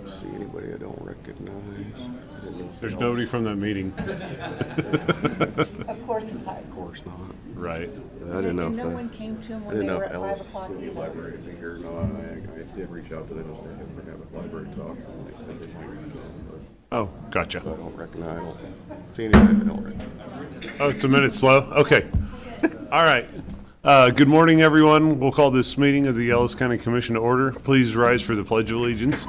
don't see anybody I don't recognize. There's nobody from that meeting. Of course not. Of course not. Right. I didn't know And if no one came to him I when didn't they know were if at 5 Ellis o'clock City either. Library would be here. No, I did reach out to them and say we're having a library talk. And they said they might reach out, Oh, gotcha. but I don't recognize. I don't see anybody I don't recognize. Oh, it's a minute slow? Okay. All right. Good morning, everyone. We'll call this meeting of the Ellis County Commission to order. Please rise for the Pledge of Allegiance.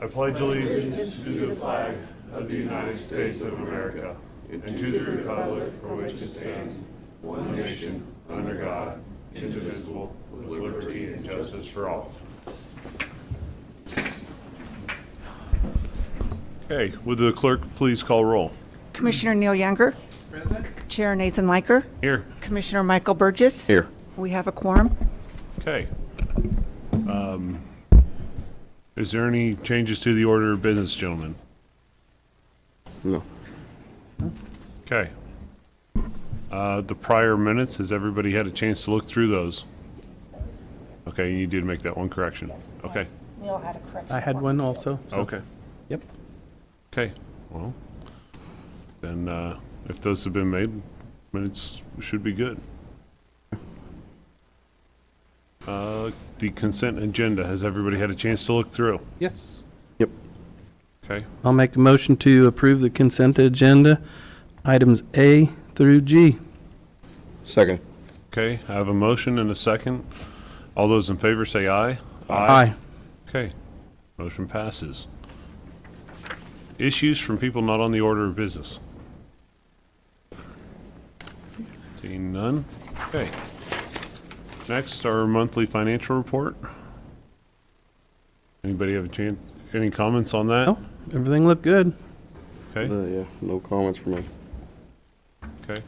I pledge allegiance to the flag of the United States of America and to the republic for which it stands, one nation, under God, indivisible, with liberty and justice for all. Okay, would the clerk please call roll? Commissioner Neil Younger. Present. Chair Nathan Liker. Here. Commissioner Michael Burgess. Here. We have a quorum. Okay. Is there any changes to the order of business, gentlemen? No. Okay. The prior minutes, has everybody had a chance to look through those? Okay, you did make that one correction. Okay, Neil had a correction. I had one also. so- okay, Yep. okay. Well, then, if those have been made, minutes should be good. The consent agenda, has everybody had a chance to look through? Yes. Yep. Okay, I'll make a motion to approve the consent agenda, items A through G. Second. okay, I have a motion and a second. All those in favor say aye. Aye. Okay, motion passes. Issues from people not on the order of business. Seeing none. Okay. Next, our monthly financial report. Anybody have a chance, any comments on that? Oh, everything looked good. Okay, Yeah, no comments from me. okay.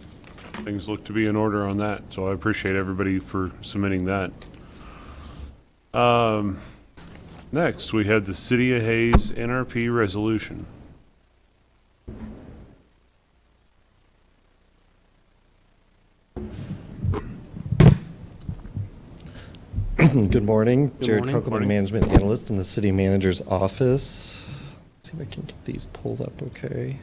Things look to be in order on that, so I appreciate everybody for submitting that. Next, we have the City of Hayes NRP resolution. Good morning. Jared morning. Kunkelman, Management Analyst in the City Manager's Office. See if I can get these pulled up okay.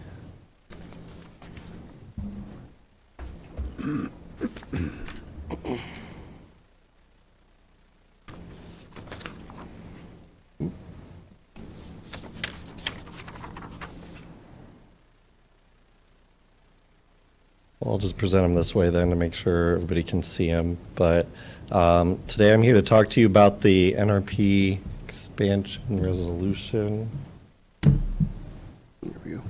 Well, I'll just present them this way then to make sure everybody can see them. But today I'm here to talk to you about the NRP expansion resolution. There we go.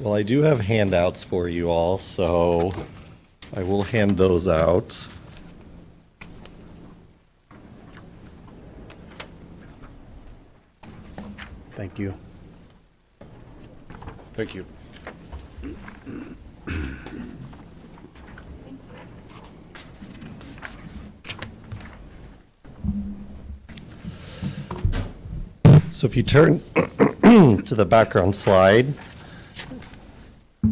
Well, I do have handouts for you all, so I will hand those out. Thank you. Thank you. So if you turn to the background slide,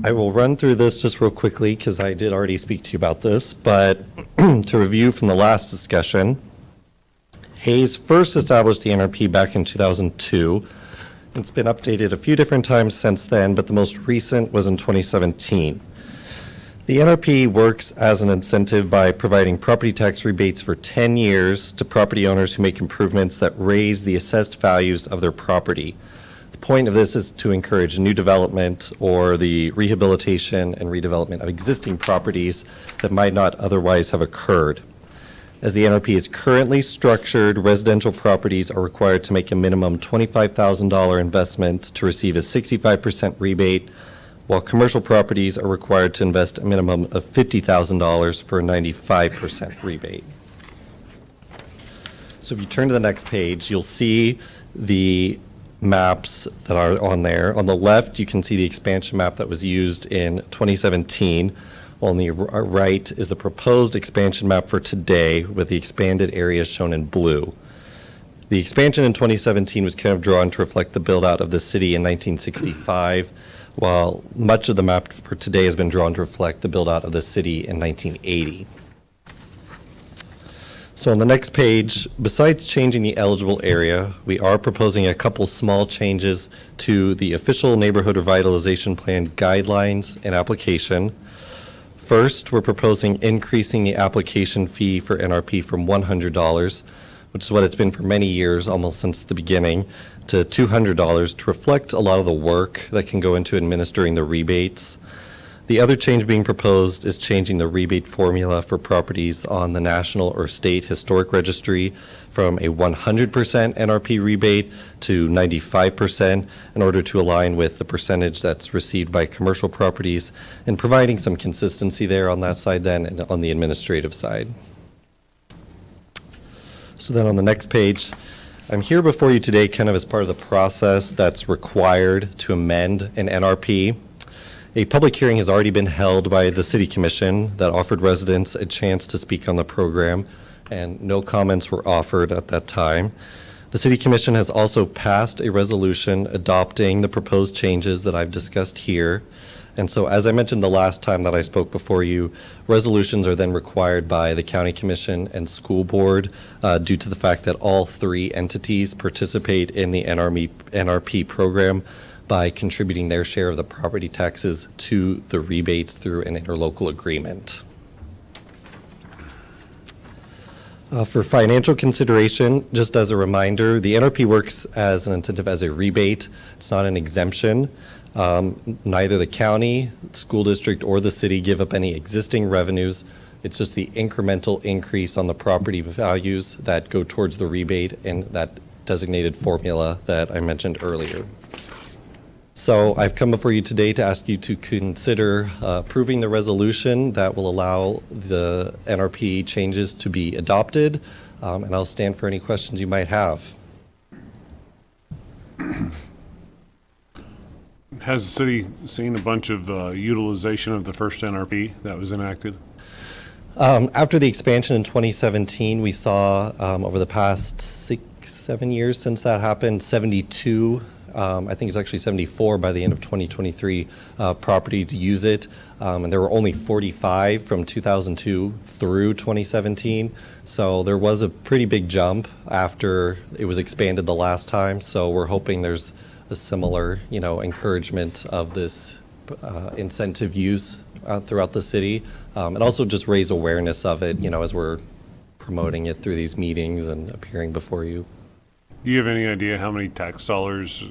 I will run through this just real quickly because I did already speak to you about this, but to review from the last discussion, Hayes first established the NRP back in 2002. It's been updated a few different times since then, but the most recent was in 2017. The NRP works as an incentive by providing property tax rebates for 10 years to property owners who make improvements that raise the assessed values of their property. The point of this is to encourage new development or the rehabilitation and redevelopment of existing properties that might not otherwise have occurred. As the NRP is currently structured, residential properties are required to make a minimum $25,000 investment to receive a 65% rebate, while commercial properties are required to invest a minimum of $50,000 for a 95% rebate. So if you turn to the next page, you'll see the maps that are on there. On the left, you can see the expansion map that was used in 2017. While on the right is the proposed expansion map for today with the expanded areas shown in blue. The expansion in 2017 was kind of drawn to reflect the build-out of the city in 1965, while much of the map for today has been drawn to reflect the build-out of the city in 1980. So on the next page, besides changing the eligible area, we are proposing a couple small changes to the official neighborhood revitalization plan guidelines and application. First, we're proposing increasing the application fee for NRP from $100, which is what it's been for many years, almost since the beginning, to $200 to reflect a lot of the work that can go into administering the rebates. The other change being proposed is changing the rebate formula for properties on the National or State Historic Registry from a 100% NRP rebate to 95% in order to align with the percentage that's received by commercial properties, and providing some consistency there on that side then and on the administrative side. So then on the next page, I'm here before you today kind of as part of the process that's required to amend an NRP. A public hearing has already been held by the City Commission that offered residents a chance to speak on the program, and no comments were offered at that time. The City Commission has also passed a resolution adopting the proposed changes that I've discussed here. And so, as I mentioned the last time that I spoke before you, resolutions are then required by the County Commission and School Board due to the fact that all three entities participate in the NRP program by contributing their share of the property taxes to the rebates through an interlocal agreement. For financial consideration, just as a reminder, the NRP works as an incentive as a rebate. It's not an exemption. Neither the county, school district, or the city give up any existing revenues. It's just the incremental increase on the property values that go towards the rebate and that designated formula that I mentioned earlier. So I've come before you today to ask you to consider approving the resolution that will allow the NRP changes to be adopted, and I'll stand for any questions you might have. Has the city seen a bunch of utilization of the first NRP that was enacted? After the expansion in 2017, we saw over the past 6-7 years since that happened, 72 I think it's actually 74 by the end of 2023 properties use it, and there were only 45 from 2002 through 2017. So there was a pretty big jump after it was expanded the last time. So we're hoping there's a similar, encouragement of this incentive use throughout the city, and also just raise awareness of it, as we're promoting it through these meetings and appearing before you. Do you have any idea how many tax dollars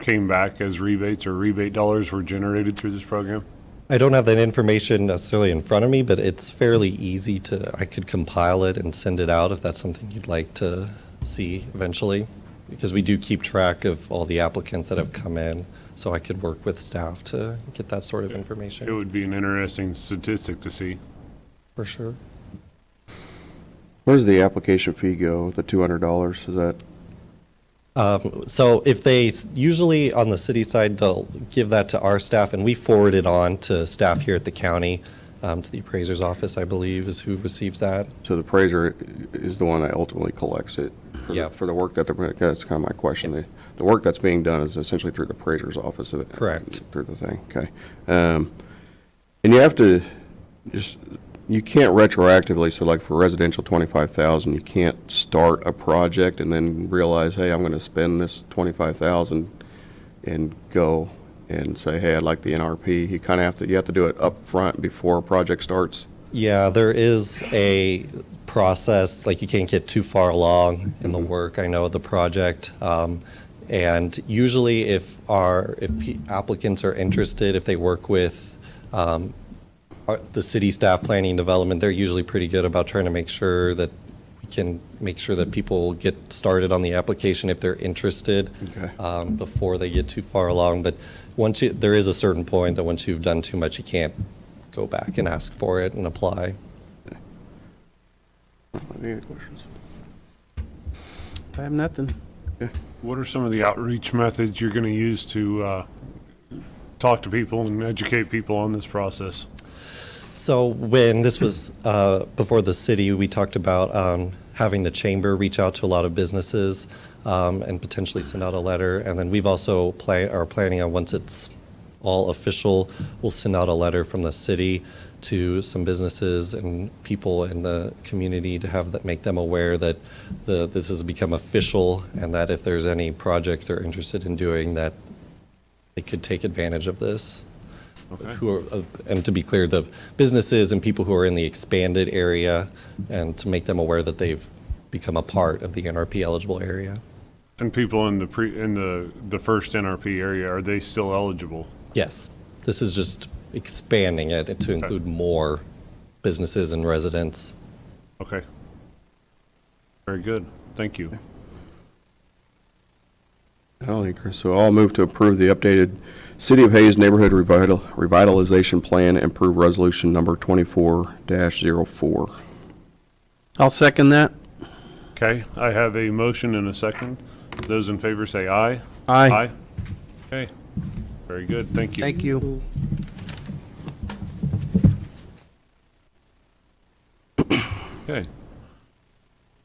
came back as rebates, or rebate dollars were generated through this program? I don't have that information necessarily in front of me, but it's fairly easy I could compile it and send it out if that's something you'd like to see eventually, because we do keep track of all the applicants that have come in, so I could work with staff to get that sort of information. It would be an interesting statistic to see. For sure. Where does the application fee go, the $200? Is that? So if they, usually on the city side, they'll give that to our staff, and we forward it on to staff here at the county, to the appraiser's office, I believe, is who receives that. So the appraiser is the one that ultimately collects it for the work that that's kind of my question. The work that's being done is essentially through the appraiser's office of it. Correct. Through the thing, okay. And you have to you can't retroactively, so like for residential 25,000, you can't start a project and then realize, hey, I'm going to spend this 25,000 and go and say, hey, I'd like the NRP. You have to do it up front before a project starts. Yeah, there is a process, like you can't get too far along in the work, I know, of the project. And usually if applicants are interested, if they work with the city staff planning and development, they're usually pretty good about trying to make sure that we can make sure that people get started on the application if they're interested, Okay. Before they get too far along. But there is a certain point that once you've done too much, you can't go back and ask for it and apply. Any other questions? I have nothing. What are some of the outreach methods you're going to use to talk to people and educate people on this process? So when this was before the city, we talked about having the chamber reach out to a lot of businesses and potentially send out a letter. And then we've also are planning on, once it's all official, we'll send out a letter from the city to some businesses and people in the community to have that, make them aware that this has become official, and that if there's any projects they're interested in doing, that they could take advantage of this. Okay. And to be clear, the businesses and people who are in the expanded area, and to make them aware that they've become a part of the NRP eligible area. And people in the first NRP area, are they still eligible? Yes, this is just expanding it to include more businesses and residents. Okay. Very good. Thank you. So I'll move to approve the updated City of Hayes Neighborhood Revitalization Plan and approve resolution number 24-04. I'll second that. Okay, I have a motion and a second. Those in favor say aye. Aye. Aye. Okay, very good. Thank you. Thank you. Okay.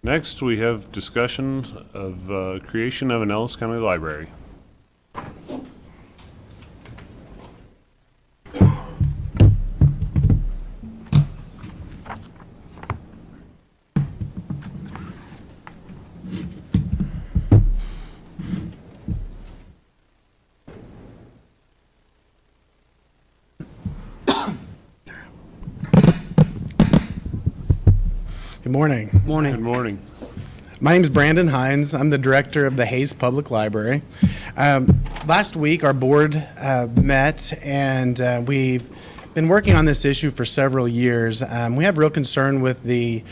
Next, we have discussion of creation of an Ellis County Library. Good morning. Good Morning. morning. My name is Brandon Hines. I'm the director of the Hayes Public Library. Last week, our board met, and we've been working on this issue for several years. We have real concern with the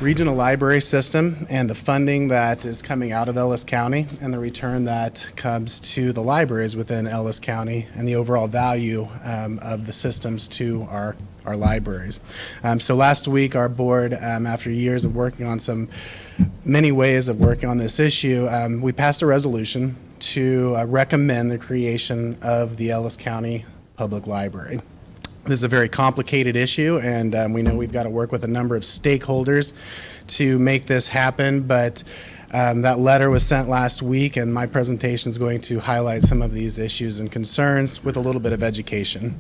regional library system and the funding that is coming out of Ellis County and the return that comes to the libraries within Ellis County and the overall value of the systems to our libraries. So last week, our board, after years of working on many ways of working on this issue, we passed a resolution to recommend the creation of the Ellis County Public Library. This is a very complicated issue, and we know we've got to work with a number of stakeholders to make this happen, but that letter was sent last week, and my presentation is going to highlight some of these issues and concerns with a little bit of education.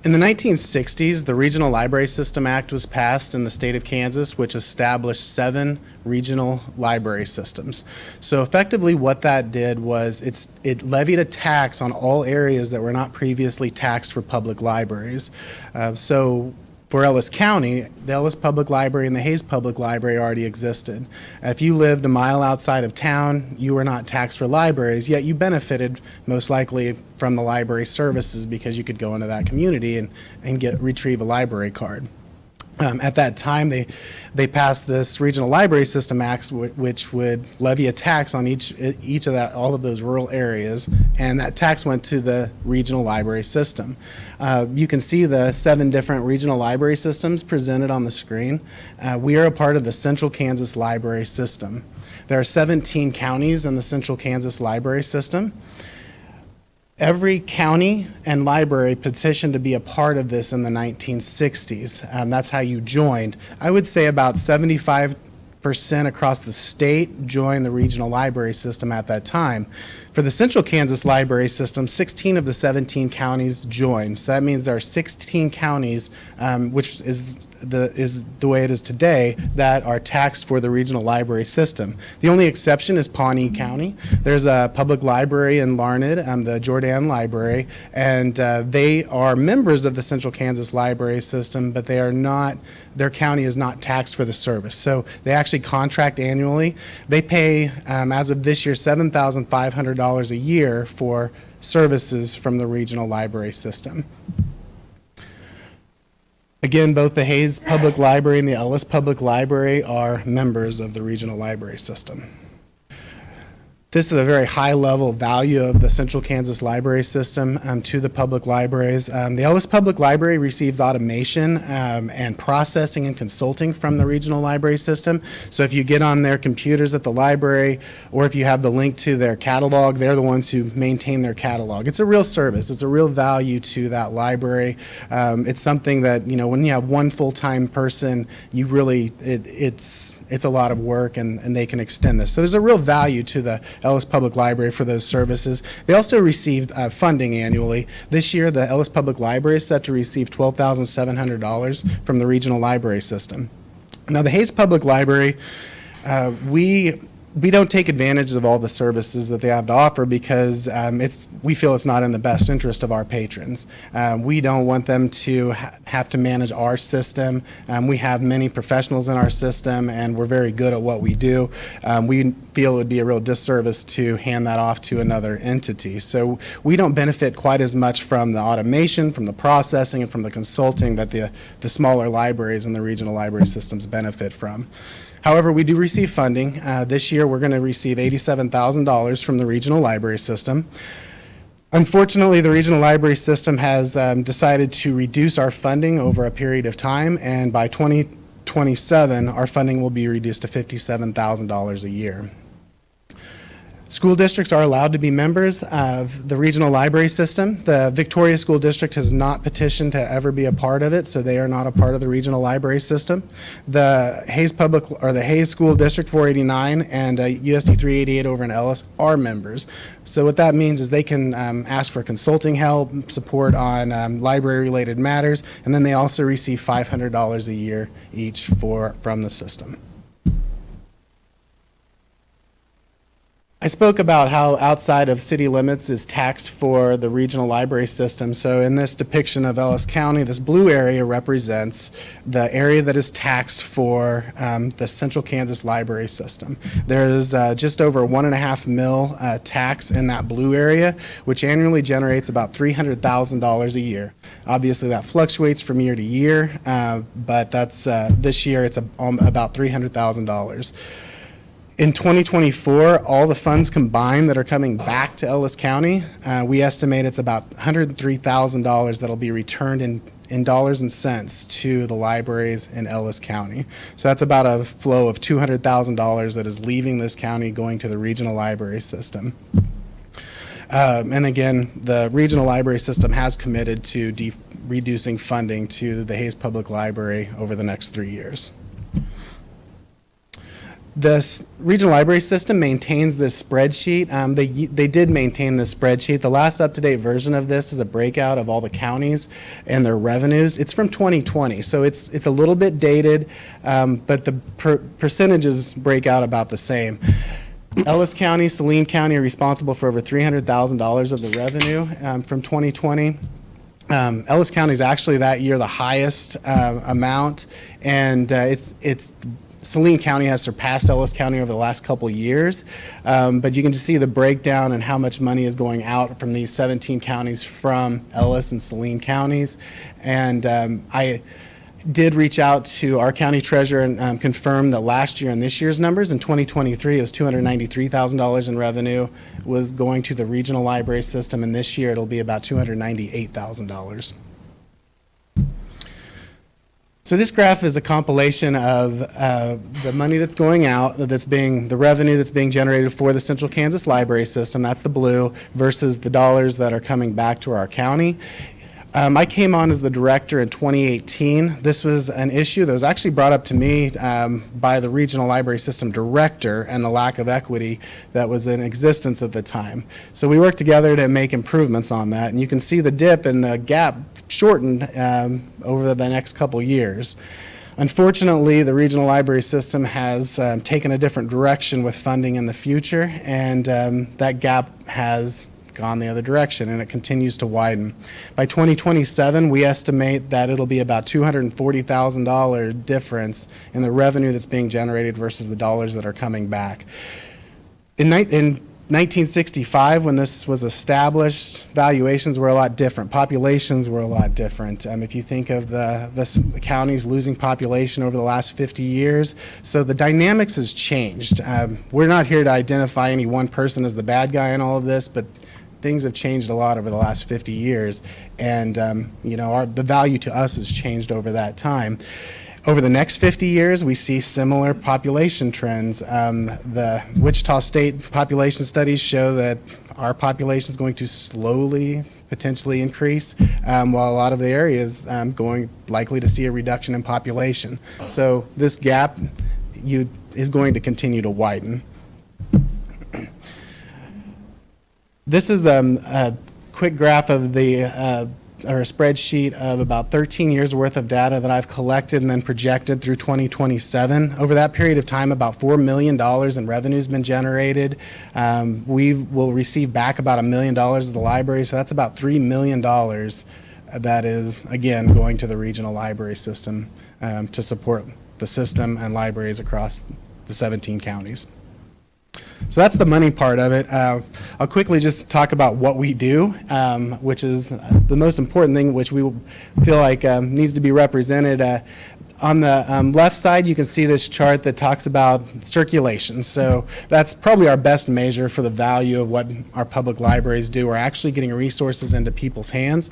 In the 1960s, the Regional Library System Act was passed in the state of Kansas, which established 7 regional library systems. So effectively what that did was it levied a tax on all areas that were not previously taxed for public libraries. So for Ellis County, the Ellis Public Library and the Hayes Public Library already existed. If you lived a mile outside of town, you were not taxed for libraries, yet you benefited most likely from the library services because you could go into that community and retrieve a library card. At that time, they passed this Regional Library System Act, which would levy a tax on all of those rural areas, and that tax went to the regional library system. You can see the 7 different regional library systems presented on the screen. We are a part of the Central Kansas Library System. There are 17 counties in the Central Kansas Library System. Every county and library petitioned to be a part of this in the 1960s. That's how you joined. I would say about 75% across the state joined the regional library system at that time. For the Central Kansas Library System, 16 of the 17 counties joined. So that means there are 16 counties, which is the way it is today, that are taxed for the regional library system. The only exception is Pawnee County. There's a public library in Larned, the Jordan Library, and they are members of the Central Kansas Library System, but they are not, their county is not taxed for the service. So they actually contract annually. They pay, as of this year, $7,500 a year for services from the regional library system. Again, both the Hayes Public Library and the Ellis Public Library are members of the regional library system. This is a very high-level value of the Central Kansas Library System to the public libraries. The Ellis Public Library receives automation and processing and consulting from the Regional Library System. So if you get on their computers at the library, or if you have the link to their catalog, they're the ones who maintain their catalog. It's a real service. It's a real value to that library. It's something that, you know, when you have one full-time person, you really, it's a lot of work, and they can extend this. So there's a real value to the Ellis Public Library for those services. They also received funding annually. This year, the Ellis Public Library is set to receive $12,700 from the Regional Library System. Now, the Hayes Public Library, we don't take advantage of all the services that they have to offer because we feel it's not in the best interest of our patrons. We don't want them to have to manage our system. We have many professionals in our system, and we're very good at what we do. We feel it would be a real disservice to hand that off to another entity. So we don't benefit quite as much from the automation, from the processing, and from the consulting that the smaller libraries and the regional library systems benefit from. However, we do receive funding. This year, we're going to receive $87,000 from the Regional Library System. Unfortunately, the Regional Library System has decided to reduce our funding over a period of time, and by 2027, our funding will be reduced to $57,000 a year. School districts are allowed to be members of the Regional Library System. The Victoria School District has not petitioned to ever be a part of it, so they are not a part of the Regional Library System. The Hayes School District 489 and USD 388 over in Ellis are members. So what that means is they can ask for consulting help, support on library-related matters, and then they also receive $500 a year each from the system. I spoke about how outside of city limits is taxed for the regional library system. So in this depiction of Ellis County, this blue area represents the area that is taxed for the Central Kansas Library System. There's just over $1.5 million tax in that blue area, which annually generates about $300,000 a year. Obviously, that fluctuates from year to year, but that's this year it's about $300,000. In 2024, all the funds combined that are coming back to Ellis County, we estimate it's about $103,000 that'll be returned in dollars and cents to the libraries in Ellis County. So that's about a flow of $200,000 that is leaving this county going to the regional library system. And again, the regional library system has committed to reducing funding to the Hayes Public Library over the next 3 years. The regional library system maintains this spreadsheet. They did maintain this spreadsheet. The last up-to-date version of this is a breakout of all the counties and their revenues. It's from 2020, so it's a little bit dated, but the percentages break out about the same. Ellis County, Saline County are responsible for over $300,000 of the revenue from 2020. Ellis County is actually that year the highest amount, and Saline County has surpassed Ellis County over the last couple years, but you can just see the breakdown and how much money is going out from these 17 counties from Ellis and Saline counties. And I did reach out to our county treasurer and confirm that last year and this year's numbers. In 2023, it was $293,000 in revenue was going to the regional library system, and this year it'll be about $298,000. So this graph is a compilation of the money that's going out, the revenue that's being generated for the Central Kansas Library System, that's the blue, versus the dollars that are coming back to our county. I came on as the director in 2018. This was an issue that was actually brought up to me by the Regional Library System director and the lack of equity that was in existence at the time. So we worked together to make improvements on that, and you can see the dip and the gap shortened over the next couple years. Unfortunately, the regional library system has taken a different direction with funding in the future, and that gap has gone the other direction, and it continues to widen. By 2027, we estimate that it'll be about $240,000 difference in the revenue that's being generated versus the dollars that are coming back. In 1965, when this was established, valuations were a lot different. Populations were a lot different. If you think of the counties losing population over the last 50 years, so the dynamics has changed. We're not here to identify any one person as the bad guy in all of this, but things have changed a lot over the last 50 years, and the value to us has changed over that time. Over the next 50 years, we see similar population trends. The Wichita State population studies show that our population is going to slowly, potentially increase, while a lot of the areas likely to see a reduction in population. So this gap is going to continue to widen. This is a quick graph of or a spreadsheet of about 13 years worth of data that I've collected and then projected through 2027. Over that period of time, about $4 million in revenue has been generated. We will receive back about $1 million as the library, so that's about $3 million that is, again, going to the regional library system to support the system and libraries across the 17 counties. So that's the money part of it. I'll quickly just talk about what we do, which is the most important thing, which we feel like needs to be represented. On the left side, you can see this chart that talks about circulation. So that's probably our best measure for the value of what our public libraries do. We're actually getting resources into people's hands.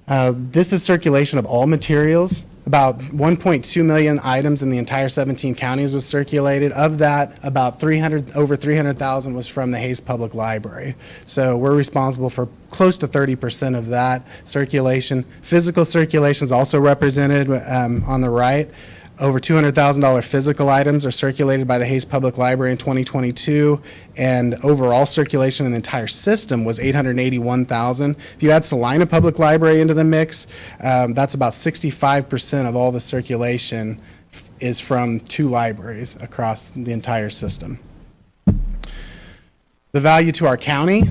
This is circulation of all materials. About 1.2 million items in the entire 17 counties was circulated. Of that, about over 300,000 was from the Hayes Public Library. So we're responsible for close to 30% of that circulation. Physical circulation is also represented on the right. Over $200,000 physical items are circulated by the Hayes Public Library in 2022, and overall circulation in the entire system was $881,000. If you add Salina Public Library into the mix, that's about 65% of all the circulation is from 2 libraries across the entire system. The value to our county,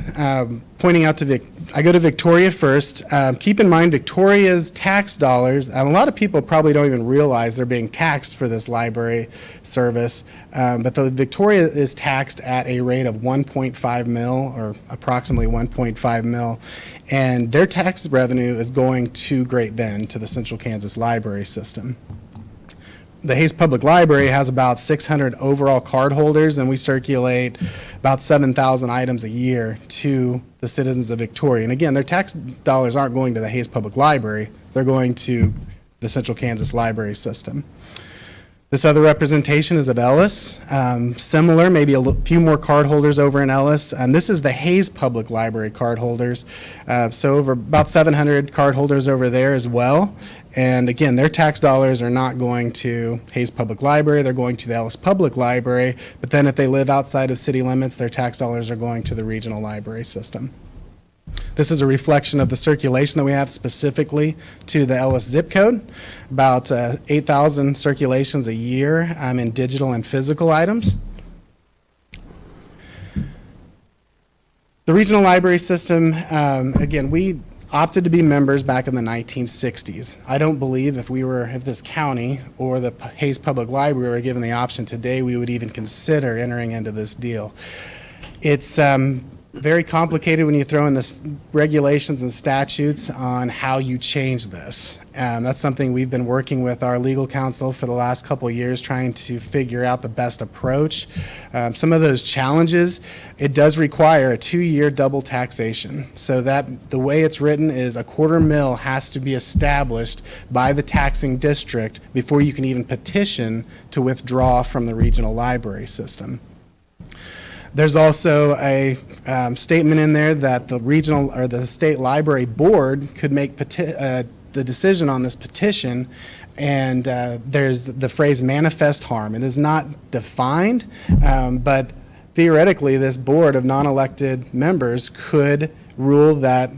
pointing out to I go to Victoria first. Keep in mind Victoria's tax dollars, a lot of people probably don't even realize they're being taxed for this library service, but Victoria is taxed at a rate of 1.5 mil, or approximately 1.5 mil, and their tax revenue is going to Great Bend, to the Central Kansas Library System. The Hayes Public Library has about 600 overall card holders, and we circulate about 7,000 items a year to the citizens of Victoria. And again, their tax dollars aren't going to the Hayes Public Library, they're going to the Central Kansas Library System. This other representation is of Ellis. Similar, maybe a few more card holders over in Ellis. And this is the Hayes Public Library card holders. So over about 700 card holders over there as well. And again, their tax dollars are not going to Hayes Public Library, they're going to the Ellis Public Library. But then if they live outside of city limits, their tax dollars are going to the regional library system. This is a reflection of the circulation that we have specifically to the Ellis zip code. About 8,000 circulations a year in digital and physical items. The regional library system, again, we opted to be members back in the 1960s. I don't believe if this county or the Hayes Public Library were given the option today, we would even consider entering into this deal. It's very complicated when you throw in the regulations and statutes on how you change this. That's something we've been working with our legal counsel for the last couple of years, trying to figure out the best approach. Some of those challenges, it does require a 2-year double taxation. So that the way it's written is a $250,000 has to be established by the taxing district before you can even petition to withdraw from the regional library system. There's also a statement in there that the regional or the state library board could make the decision on this petition, and there's the phrase manifest harm. It is not defined, but theoretically this board of non-elected members could rule that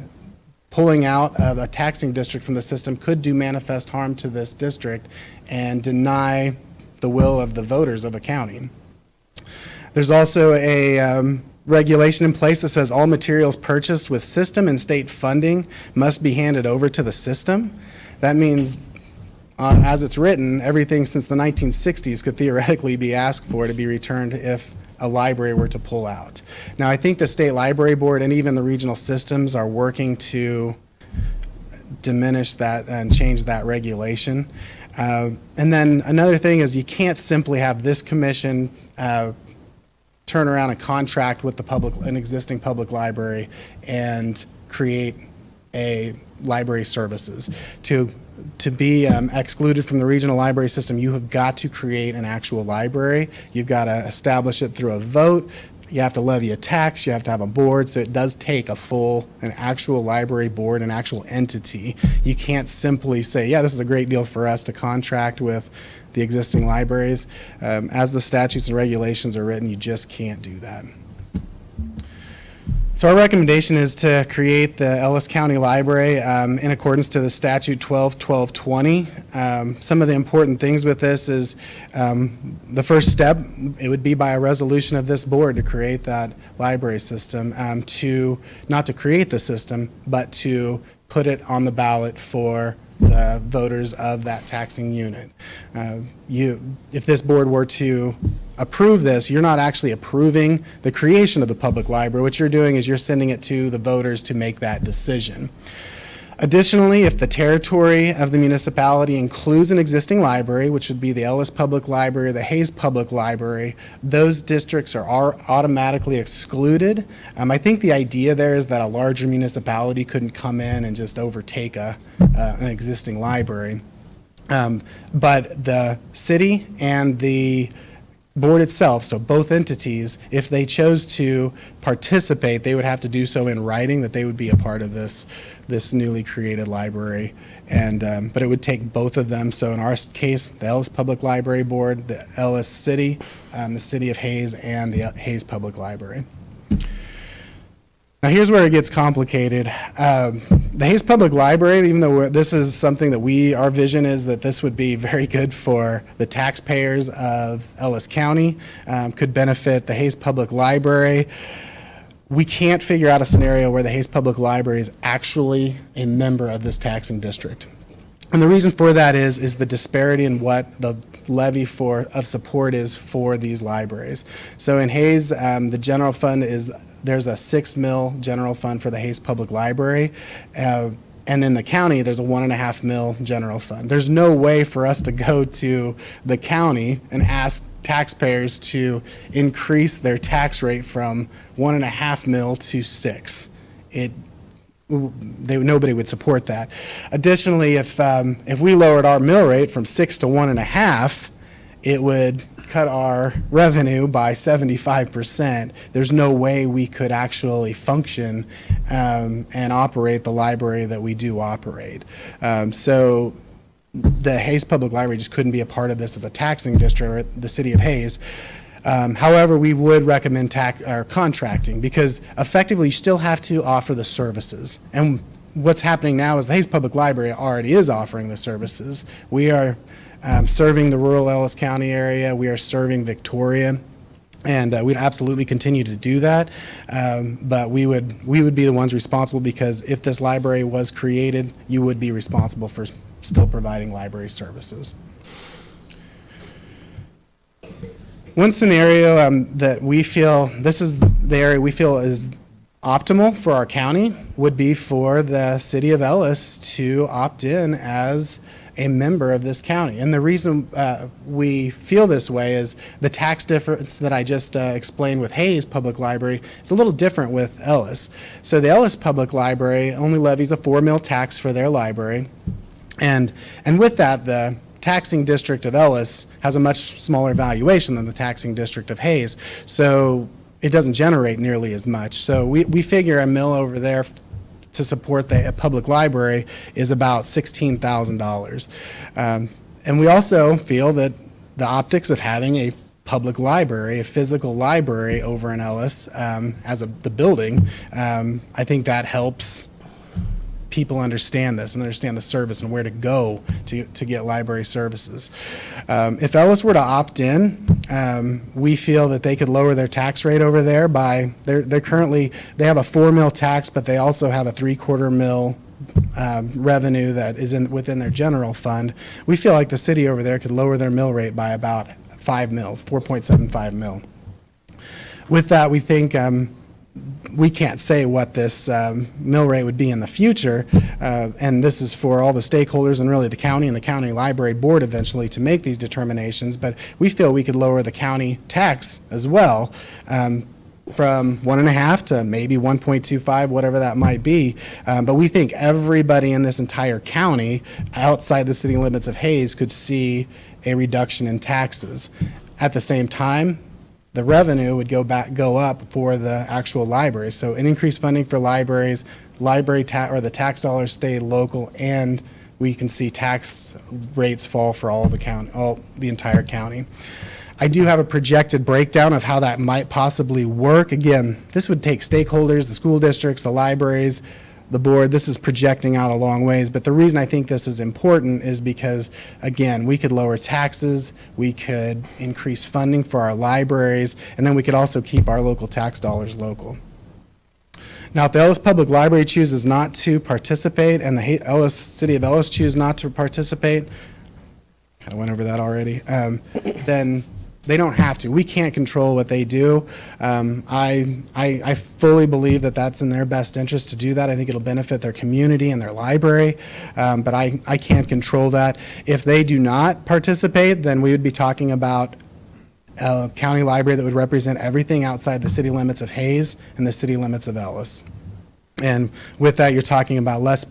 pulling out of a taxing district from the system could do manifest harm to this district and deny the will of the voters of a county. There's also a regulation in place that says all materials purchased with system and state funding must be handed over to the system. That means, as it's written, everything since the 1960s could theoretically be asked for to be returned if a library were to pull out. Now, I think the State Library Board and even the regional systems are working to diminish that and change that regulation. And then another thing is you can't simply have this commission turn around and contract with an existing public library and create a library services. To be excluded from the regional library system, you have got to create an actual library. You've got to establish it through a vote. You have to levy a tax. You have to have a board. So it does take an actual library board, an actual entity. You can't simply say, yeah, this is a great deal for us to contract with the existing libraries. As the statutes and regulations are written, you just can't do that. So our recommendation is to create the Ellis County Library in accordance to the statute 12-1220. Some of the important things with this is the first step, it would be by a resolution of this board to create that library system, not to create the system, but to put it on the ballot for the voters of that taxing unit. If this board were to approve this, you're not actually approving the creation of the public library. What you're doing is you're sending it to the voters to make that decision. Additionally, if the territory of the municipality includes an existing library, which would be the Ellis Public Library or the Hayes Public Library, those districts are automatically excluded. I think the idea there is that a larger municipality couldn't come in and just overtake an existing library. But the city and the board itself, so both entities, if they chose to participate, they would have to do so in writing that they would be a part of this newly created library. And but it would take both of them. So in our case, the Ellis Public Library Board, the Ellis City, the City of Hayes, and the Hayes Public Library. Now here's where it gets complicated. The Hayes Public Library, even though this is something that our vision is that this would be very good for the taxpayers of Ellis County, could benefit the Hayes Public Library. We can't figure out a scenario where the Hayes Public Library is actually a member of this taxing district. And the reason for that is the disparity in what the levy of support is for these libraries. So in Hayes, the general fund there's a $6 million general fund for the Hayes Public Library, and in the county, there's a $1.5 million general fund. There's no way for us to go to the county and ask taxpayers to increase their tax rate from $1.5 million to $6 million. Nobody would support that. Additionally, if we lowered our mill rate from 6 to 1.5, it would cut our revenue by 75%. There's no way we could actually function and operate the library that we do operate. So the Hayes Public Library just couldn't be a part of this as a taxing district, or the city of Hayes. However, we would recommend contracting, because effectively you still have to offer the services. And what's happening now is the Hayes Public Library already is offering the services. We are serving the rural Ellis County area. We are serving Victoria, and we'd absolutely continue to do that. But we would be the ones responsible, because if this library was created, you would be responsible for still providing library services. One scenario that we feel, this is the area we feel is optimal for our county, would be for the city of Ellis to opt in as a member of this county. And the reason we feel this way is the tax difference that I just explained with Hayes Public Library. It's a little different with Ellis. So the Ellis Public Library only levies a $4 million tax for their library. And with that, the taxing district of Ellis has a much smaller valuation than the taxing district of Hayes. So it doesn't generate nearly as much. So we figure a mill over there to support the public library is about $16,000. And we also feel that the optics of having a public library, a physical library over in Ellis the building, I think that helps people understand this and understand the service and where to go to get library services. If Ellis were to opt in, we feel that they could lower their tax rate over there by, they have a $4 million tax, but they also have a $0.75 million revenue that is within their general fund. We feel like the city over there could lower their mill rate by about $5 million, $4.75 million. with that, we think we can't say what this mill rate would be in the future, and this is for all the stakeholders and really the county and the county library board eventually to make these determinations, but we feel we could lower the county tax as well, from 1.5 to maybe 1.25, whatever that might be. But we think everybody in this entire county outside the city limits of Hayes could see a reduction in taxes. At the same time, the revenue would go up for the actual libraries. So an increased funding for libraries, or the tax dollars stay local, and we can see tax rates fall for the entire county. I do have a projected breakdown of how that might possibly work. Again, this would take stakeholders, the school districts, the libraries, the board. This is projecting out a long ways, but the reason I think this is important is because, again, we could lower taxes, we could increase funding for our libraries, and then we could also keep our local tax dollars local. Now, if the Ellis Public Library chooses not to participate and the City of Ellis choose not to participate, kind of went over that already, then they don't have to. We can't control what they do. I fully believe that that's in their best interest to do that. I think it'll benefit their community and their library, but I can't control that. If they do not participate, then we would be talking about a county library that would represent everything outside the city limits of Hayes and the city limits of Ellis. And with that, you're talking about less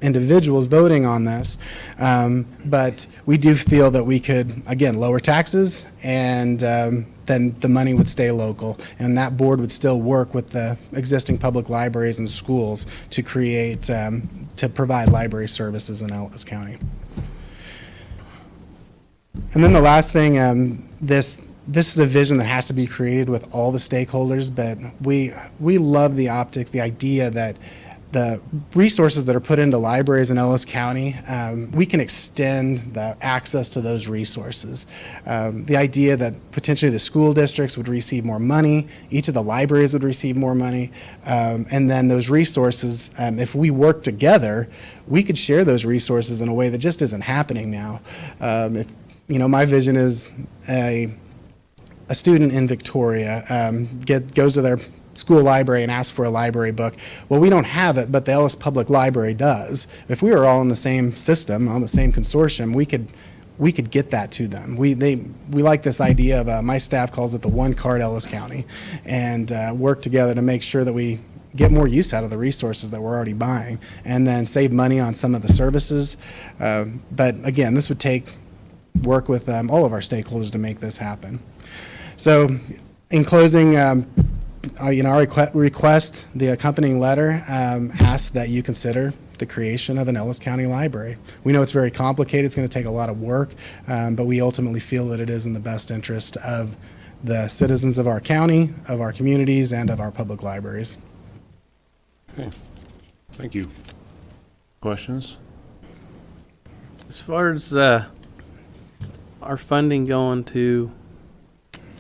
individuals voting on this, but we do feel that we could, again, lower taxes, and then the money would stay local, and that board would still work with the existing public libraries and schools to create, to provide library services in Ellis County. And then the last thing, this is a vision that has to be created with all the stakeholders, but we love the optics, the idea that the resources that are put into libraries in Ellis County, we can extend the access to those resources. The idea that potentially the school districts would receive more money, each of the libraries would receive more money, and then those resources, if we work together, we could share those resources in a way that just isn't happening now. If, my vision is a student in Victoria goes to their school library and asks for a library book. Well, we don't have it, but the Ellis Public Library does. If we were all in the same system, on the same consortium, we could get that to them. We like this idea of, my staff calls it the one card Ellis County, and work together to make sure that we get more use out of the resources that we're already buying, and then save money on some of the services. But again, this would take work with all of our stakeholders to make this happen. So in closing, our request, the accompanying letter, asks that you consider the creation of an Ellis County Library. We know it's very complicated, it's going to take a lot of work, but we ultimately feel that it is in the best interest of the citizens of our county, of our communities, and of our public libraries. Okay, thank you. Questions? As far as our funding going to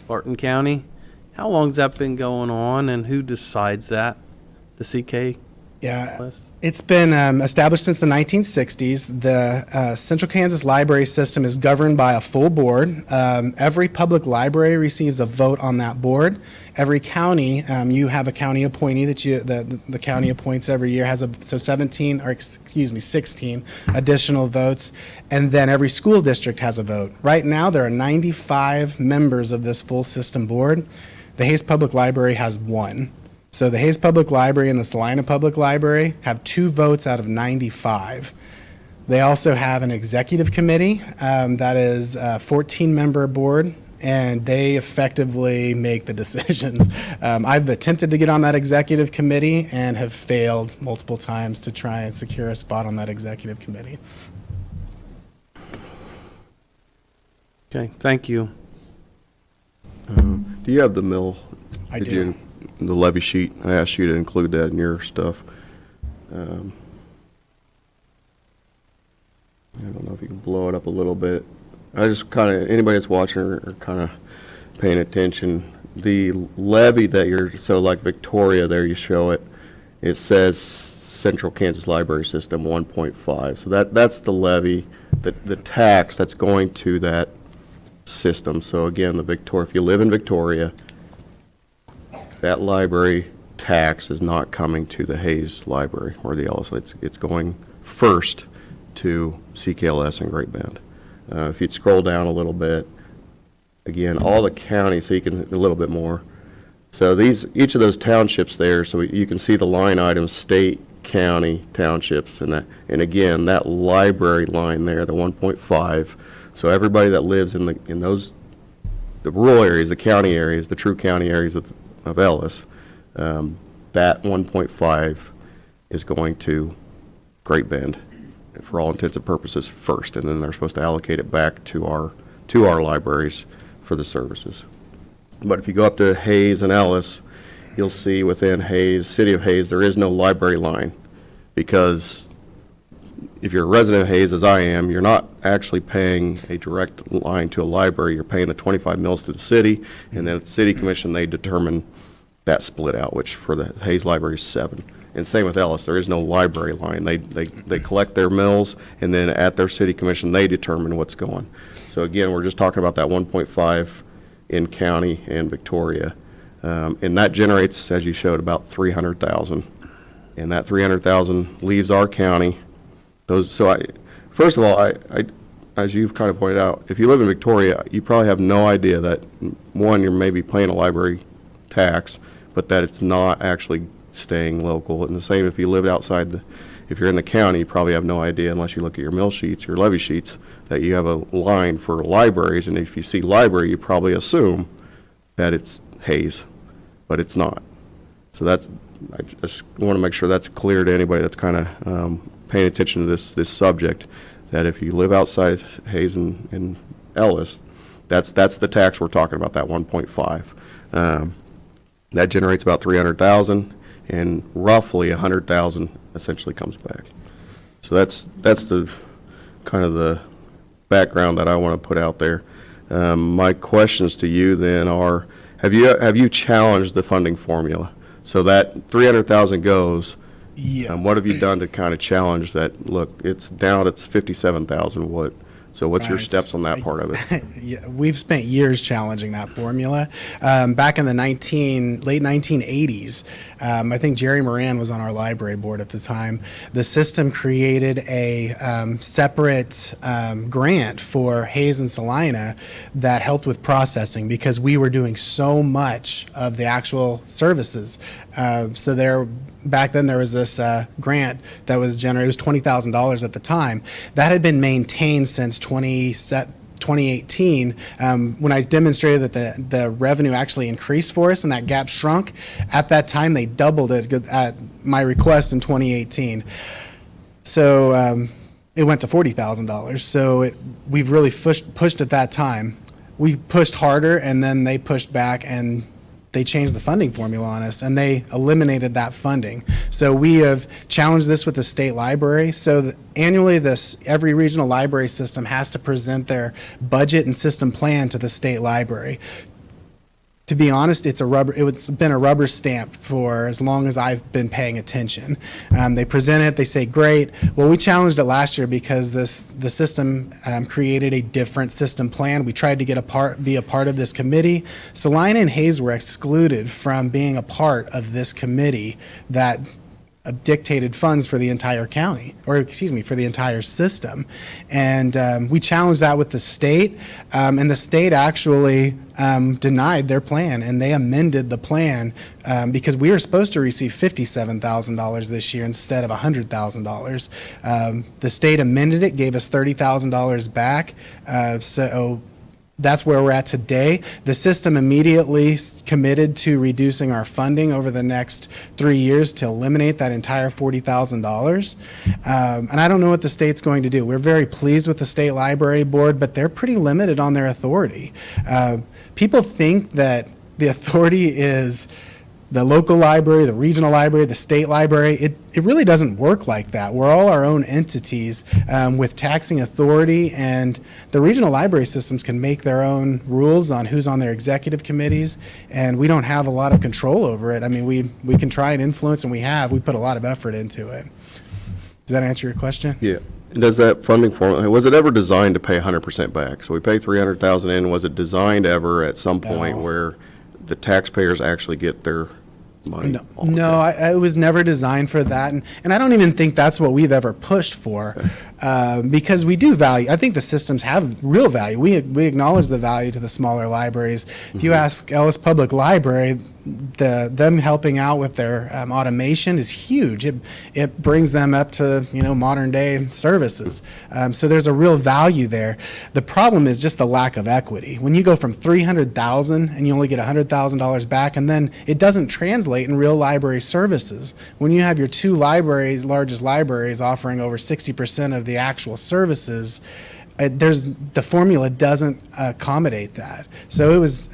Barton County, how long's that been going on, and who decides that? The CK? Yeah, it's been established since the 1960s. The Central Kansas Library System is governed by a full board. Every public library receives a vote on that board. Every county, you have a county appointee that the county appoints every year, has 16 additional votes, and then every school district has a vote. Right now, there are 95 members of this full system board. The Hayes Public Library has one. So the Hayes Public Library and the Salina Public Library have 2 votes out of 95. They also have an executive committee that is a 14-member board, and they effectively make the decisions. I've attempted to get on that executive committee and have failed multiple times to try and secure a spot on that executive committee. Okay, thank you. Do you have the mill? I Did do. you- the levy sheet? I asked you to include that in your stuff. I don't know if you can blow it up a little bit. I just anybody that's watching or kind of paying attention, the levy that so like Victoria there, you show it, it says Central Kansas Library System 1.5. So that's the levy, the tax that's going to that system. So again, if you live in Victoria, that library tax is not coming to the Hayes Library or the Ellis. It's going first to CKLS and Great Bend. If you'd scroll down a little bit, again, all the counties, so you can, a little bit more. So each of those townships there, so you can see the line items, state, county, townships, and again, that library line there, the 1.5. So everybody that lives in those, the rural areas, the county areas, the true county areas of Ellis, that 1.5 is going to Great Bend for all intents and purposes first, and then they're supposed to allocate it back to our libraries for the services. But if you go up to Hayes and Ellis, you'll see within Hayes, City of Hayes, there is no library line, because if you're a resident of Hayes, as I am, you're not actually paying a direct line to a library. You're paying the 25 mils to the city, and then at the city commission, they determine that split out, which for the Hayes Library is 7. And same with Ellis, there is no library line. They collect their mills, and then at their city commission, they determine what's going. So again, we're just talking about that 1.5 in county and Victoria. And that generates, as you showed, about 300,000. And that 300,000 leaves our county. First of all, as you've kind of pointed out, if you live in Victoria, you probably have no idea that, one, you're maybe paying a library tax, but that it's not actually staying local. And the same if you lived outside, if you're in the county, you probably have no idea unless you look at your mill sheets, your levy sheets, that you have a line for libraries. And if you see library, you probably assume that it's Hayes, but it's not. So I just want to make sure that's clear to anybody that's kind of paying attention to this subject, that if you live outside Hayes and Ellis, that's the tax we're talking about, that 1.5. That generates about 300,000, and roughly 100,000 essentially comes back. So that's the kind of the background that I want to put out there. My questions to you then are, have you challenged the funding formula? So that 300,000 goes. Yeah. What have you done to kind of challenge that? Look, it's down. It's 57,000. So what's your steps on that part of it? Yeah, we've spent years challenging that formula. Back in the late 1980s, I think Jerry Moran was on our library board at the time. The system created a separate grant for Hayes and Salina that helped with processing, because we were doing so much of the actual services. Back then there was this grant that was generated. It was $20,000 at the time. That had been maintained since 2018, when I demonstrated that the revenue actually increased for us and that gap shrunk. At that time, they doubled it at my request in 2018. So it went to $40,000. So we've really pushed at that time. We pushed harder, and then they pushed back, and they changed the funding formula on us, and they eliminated that funding. So we have challenged this with the state library. So annually, every regional library system has to present their budget and system plan to the state library. To be honest, it's been a rubber stamp for as long as I've been paying attention. They present it, they say, great. Well, we challenged it last year because the system created a different system plan. We tried to be a part of this committee. Salina and Hayes were excluded from being a part of this committee that dictated funds for the entire county, or excuse me, for the entire system. And we challenged that with the state, and the state actually denied their plan, and they amended the plan because we were supposed to receive $57,000 this year instead of $100,000. The state amended it, gave us $30,000 back, so that's where we're at today. The system immediately committed to reducing our funding over the next 3 years to eliminate that entire $40,000. And I don't know what the state's going to do. We're very pleased with the state library board, but they're pretty limited on their authority. People think that the authority is the local library, the regional library, the state library. It really doesn't work like that. We're all our own entities with taxing authority, and the regional library systems can make their own rules on who's on their executive committees, and we don't have a lot of control over it. I mean, we can try and influence, and we put a lot of effort into it. Does that answer your question? Yeah. Does that funding formula, was it ever designed to pay 100% back? So we pay 300,000 in. Was it designed ever at some point No. where the taxpayers actually get their money? No, all the no, time? it was never designed for that, and I don't even think that's what we've ever pushed for, because we do value. I think the systems have real value. We acknowledge the value to the smaller libraries. If you ask Ellis Public Library, them helping out with their automation is huge. It brings them up to modern day services. So there's a real value there. The problem is just the lack of equity. When you go from $300,000 and you only get $100,000 back, and then it doesn't translate in real library services. When you have your two largest libraries offering over 60% of the actual services, the formula doesn't accommodate that. So it was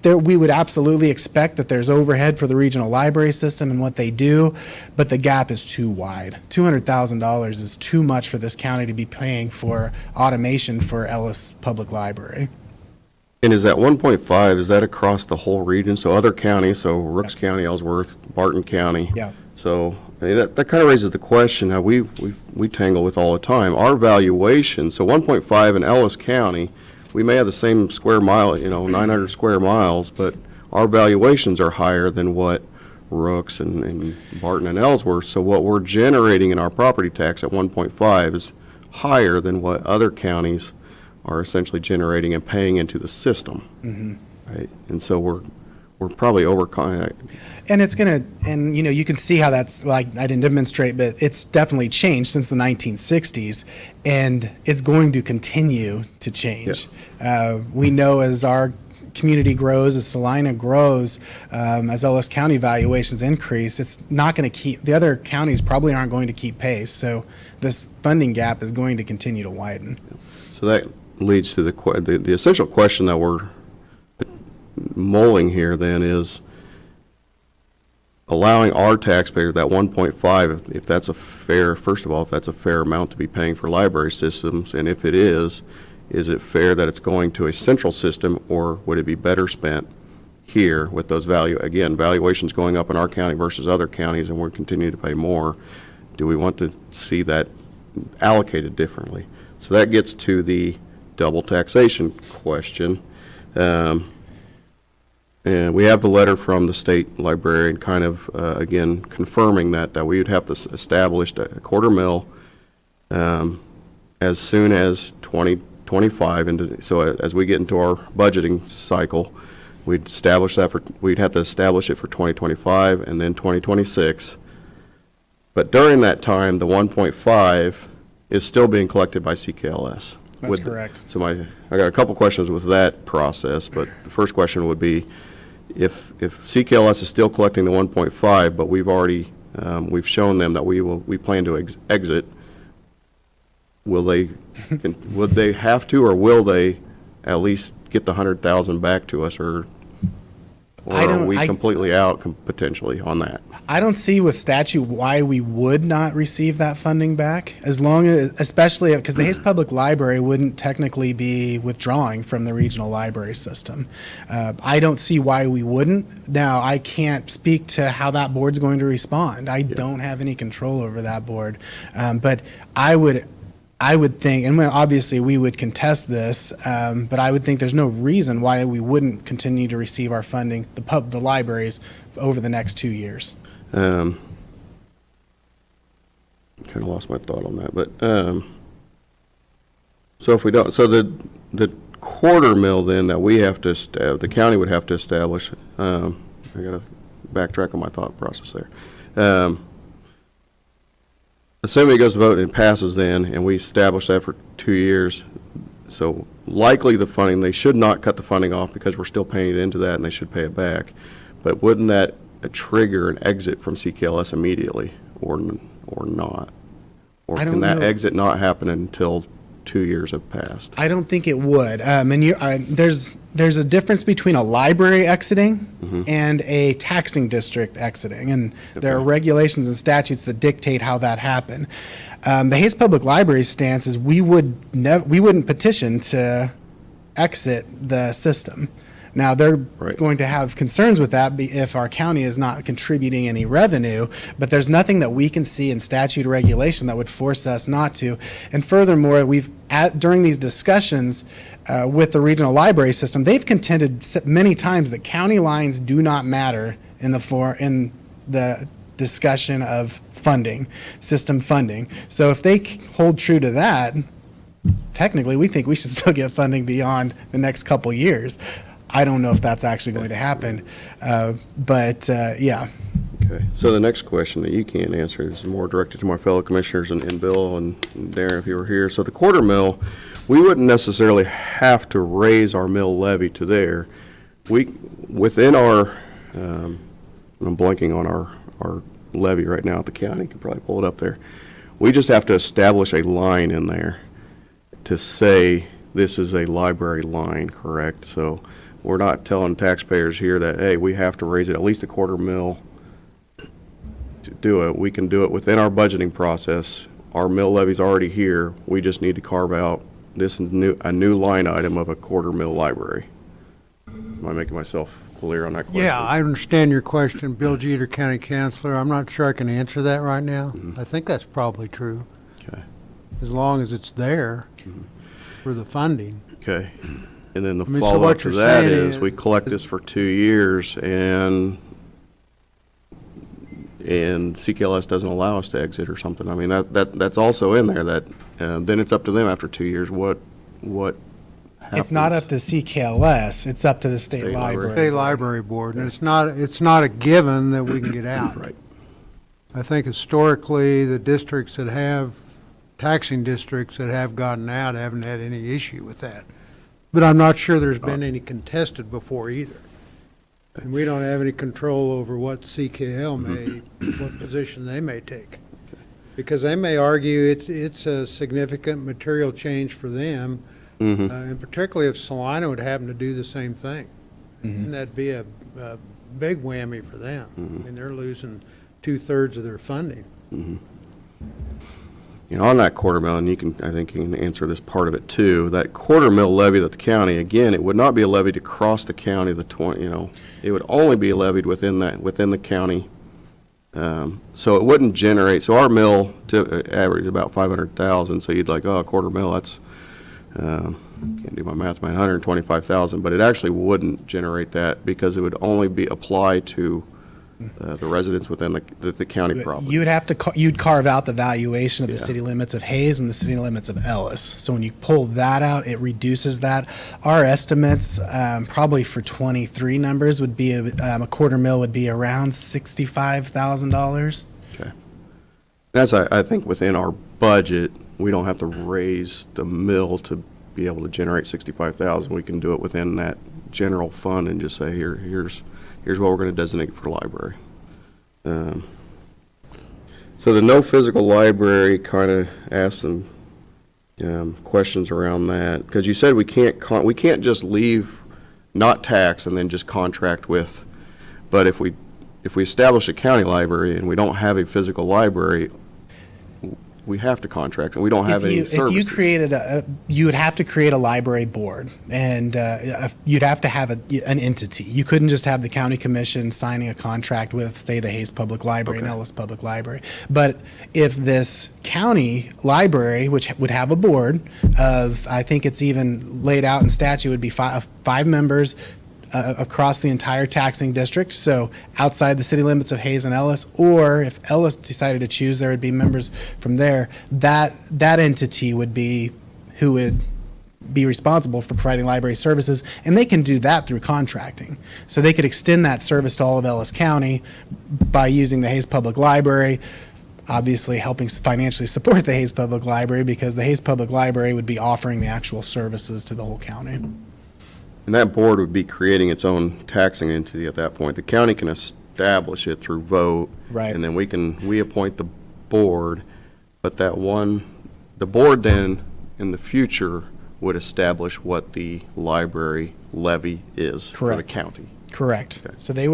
we would absolutely expect that there's overhead for the regional library system and what they do, but the gap is too wide. $200,000 is too much for this county to be paying for automation for Ellis Public Library. And is that 1.5, is that across the whole region? So other counties, so Rooks County, Ellsworth, Barton County? Yeah. So I mean, that kind of raises the question that we tangle with all the time. Our valuation, so 1.5 in Ellis County, we may have the same square mile, 900 square miles, but our valuations are higher than what Rooks and Barton and Ellsworth. So what we're generating in our property tax at 1.5 is higher than what other counties are essentially generating and paying into the system. Right? And so we're probably And it's you can see how that's, like, I didn't demonstrate, but it's definitely changed since the 1960s, and it's going to continue to change. We know as our community grows, as Salina grows, as Ellis County valuations increase, it's not going to keep, the other counties probably aren't going to keep pace, so this funding gap is going to continue to widen. So that leads to the essential question that we're mulling here then is allowing our taxpayer that 1.5, if that's a fair, first of all, if that's a fair amount to be paying for library systems, and if it is it fair that it's going to a central system, or would it be better spent here with those valuations going up in our county versus other counties, and we're continuing to pay more? Do we want to see that allocated differently? So that gets to the double taxation question. And we have the letter from the state librarian kind of, again, confirming that we would have to establish a quarter mill as soon as 2025. So as we get into our budgeting cycle, we'd have to establish it for 2025 and then 2026. But during that time, the 1.5 is still being collected by CKLS. That's correct. So I got a couple questions with that process, but the first question would be, if CKLS is still collecting the 1.5, but we've shown them that we plan to exit, would they have to, or will they at least get the 100,000 back to us, or are we completely out potentially on that? I don't see with statute why we would not receive that funding back, as long as, especially because the Hayes Public Library wouldn't technically be withdrawing from the regional library system. I don't see why we wouldn't. Now, I can't speak to how that board's going to respond. I don't have any control over that board. But I would think, and obviously we would contest this, but I would think there's no reason why we wouldn't continue to receive our funding, the libraries, over the next 2 years. Kind of lost my thought on that, but so if we don't, so the quarter mill then that we have to the county would have to establish. I got to backtrack on my thought process there. Assuming it goes to vote and passes then, and we establish that for 2 years, so likely the funding, they should not cut the funding off because we're still paying it into that and they should pay it back. But wouldn't that trigger an exit from CKLS immediately, or not? Or I don't can that know. exit not happen until 2 years have passed? I don't think it would. There's a difference between a library exiting and a taxing district exiting, and there are regulations and statutes that dictate how that happen. The Hayes Public Library's stance is we wouldn't petition to exit the system. Now, they're Right. going to have concerns with that if our county is not contributing any revenue, but there's nothing that we can see in statute or regulation that would force us not to. And furthermore, during these discussions with the regional library system, they've contended many times that county lines do not matter in the discussion of funding, system funding. So if they hold true to that, technically, we think we should still get funding beyond the next couple years. I don't know if that's actually going to happen, but yeah. Okay, so the next question that you can't answer is more directed to my fellow commissioners and Bill and Darren, if you were here. So the quarter mill, we wouldn't necessarily have to raise our mill levy to there. Within our, I'm blanking on our levy right now at the county, you can probably pull it up there. We just have to establish a line in there to say this is a library line, correct? So we're not telling taxpayers here that, hey, we have to raise it at least a quarter mil to do it. We can do it within our budgeting process. Our mill levy's already here. We just need to carve out this a new line item of a quarter mil library. Am I making myself clear on that question? Yeah, I understand your question, Bill Jeter, County Councilor. I'm not sure I can answer that right now. I think that's probably true, Okay. as long as it's there for the funding. Okay. And then the I mean, so follow-up what to you're that saying is is- we collect this for 2 years and CKLS doesn't allow us to exit or something. I mean, that's also in there that, then it's up to them after 2 years, what happens. It's not up to CKLS, it's up to the state State library. library. State Library Board, and it's not a given that we can get out. Right. I think historically, the districts that have, taxing districts that have gotten out haven't had any issue with that. But I'm not sure there's been any contested before either. And we don't have any control over what CKL what position they may take. Because they may argue it's a significant material change for them, and particularly if Salina would happen to do the same thing. And that'd be a big whammy for them. I mean, they're losing 2/3 of their funding. You know, on that quarter mil, and I think you can answer this part of it too, that quarter mil levy that the county, again, it would not be a levy to cross the county, it would only be levied within the county. So it wouldn't generate, so our mill to average about 500,000, so you'd like, oh, a quarter mil, that's, can't do my math, man, 125,000, but it actually wouldn't generate that because it would only be applied to the residents within the county property. You'd carve out the valuation of the city limits of Hayes and the city limits of Ellis. So when you pull that out, it reduces that. Our estimates, probably for 23 numbers, would be a quarter mil would be around $65,000. Okay. That's, I think, within our budget, we don't have to raise the mill to be able to generate 65,000. We can do it within that general fund and just say, here's what we're going to designate for library. So the no physical library kind of asked some questions around that, because you said we can't just leave not tax and then just contract with, but if we establish a county library and we don't have a physical library, we have to contract, and we don't have any services. If you created you would have to create a library board, and you'd have to have an entity. You couldn't just have the county commission signing a contract with, say, the Hayes Public Library and Ellis Public Library. But if this county library, which would have a board of, I think it's even laid out in statute, would be five members, across the entire taxing district, so outside the city limits of Hayes and Ellis, or if Ellis decided to choose, there would be members from there. That entity would be who would be responsible for providing library services, and they can do that through contracting. So they could extend that service to all of Ellis County by using the Hayes Public Library, obviously helping financially support the Hayes Public Library, because the Hayes Public Library would be offering the actual services to the whole county. And that board would be creating its own taxing entity at that point. The county can establish it through vote. Right. And then we appoint the board, but the board then, in the future, would establish what the library levy is for the Correct. county. Correct. Okay. So they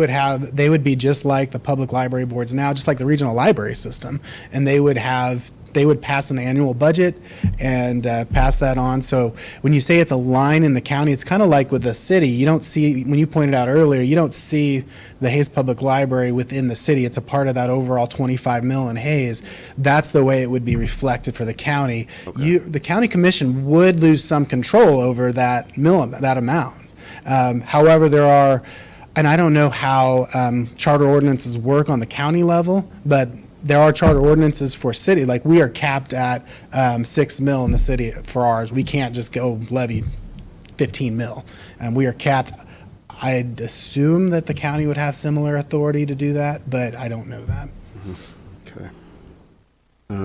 would be just like the public library boards now, just like the regional library system, and they would have they would pass an annual budget and pass that on. So when you say it's a line in the county, it's kind of like with the city. You don't see, when you pointed out earlier, you don't see the Hayes Public Library within the city. It's a part of that overall 25 mil in Hayes. That's the way it would be reflected for the county. The county commission would lose some control over that that amount. However, there are, and I don't know how charter ordinances work on the county level, but there are charter ordinances for city. Like, we are capped at 6 mil in the city for ours. We can't just go levy 15 mil. We are capped. I'd assume that the county would have similar authority to do that, but I don't know that. Okay. I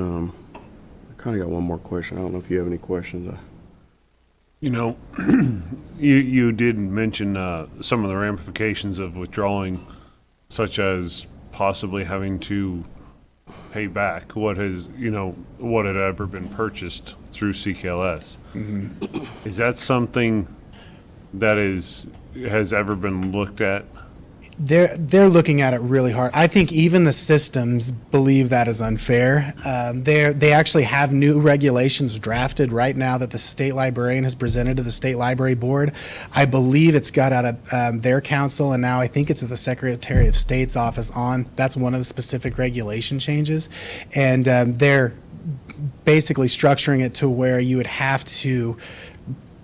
kind of got one more question. I don't know if you have any questions. You know, you did mention some of the ramifications of withdrawing, such as possibly having to pay back what had ever been purchased through CKLS. Is that something that has ever been looked at? They're looking at it really hard. I think even the systems believe that is unfair. They actually have new regulations drafted right now that the state librarian has presented to the state library board. I believe it's got out of their council, and now I think it's at the Secretary of State's office on. That's one of the specific regulation changes, and they're basically structuring it to where you would have to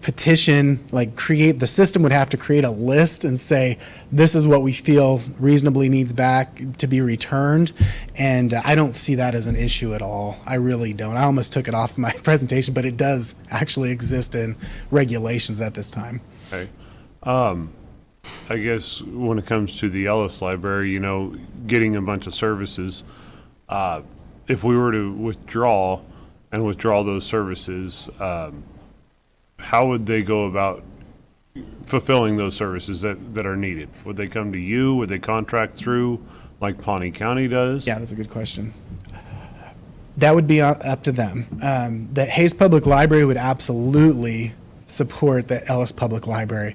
petition, like the system would have to create a list and say, this is what we feel reasonably needs back to be returned. And I don't see that as an issue at all. I really don't. I almost took it off my presentation, but it does actually exist in regulations at this time. Okay. I guess when it comes to the Ellis Library, getting a bunch of services, if we were to withdraw those services, how would they go about fulfilling those services that are needed? Would they come to you? Would they contract through like Pawnee County does? Yeah, that's a good question. That would be up to them. The Hayes Public Library would absolutely support the Ellis Public Library.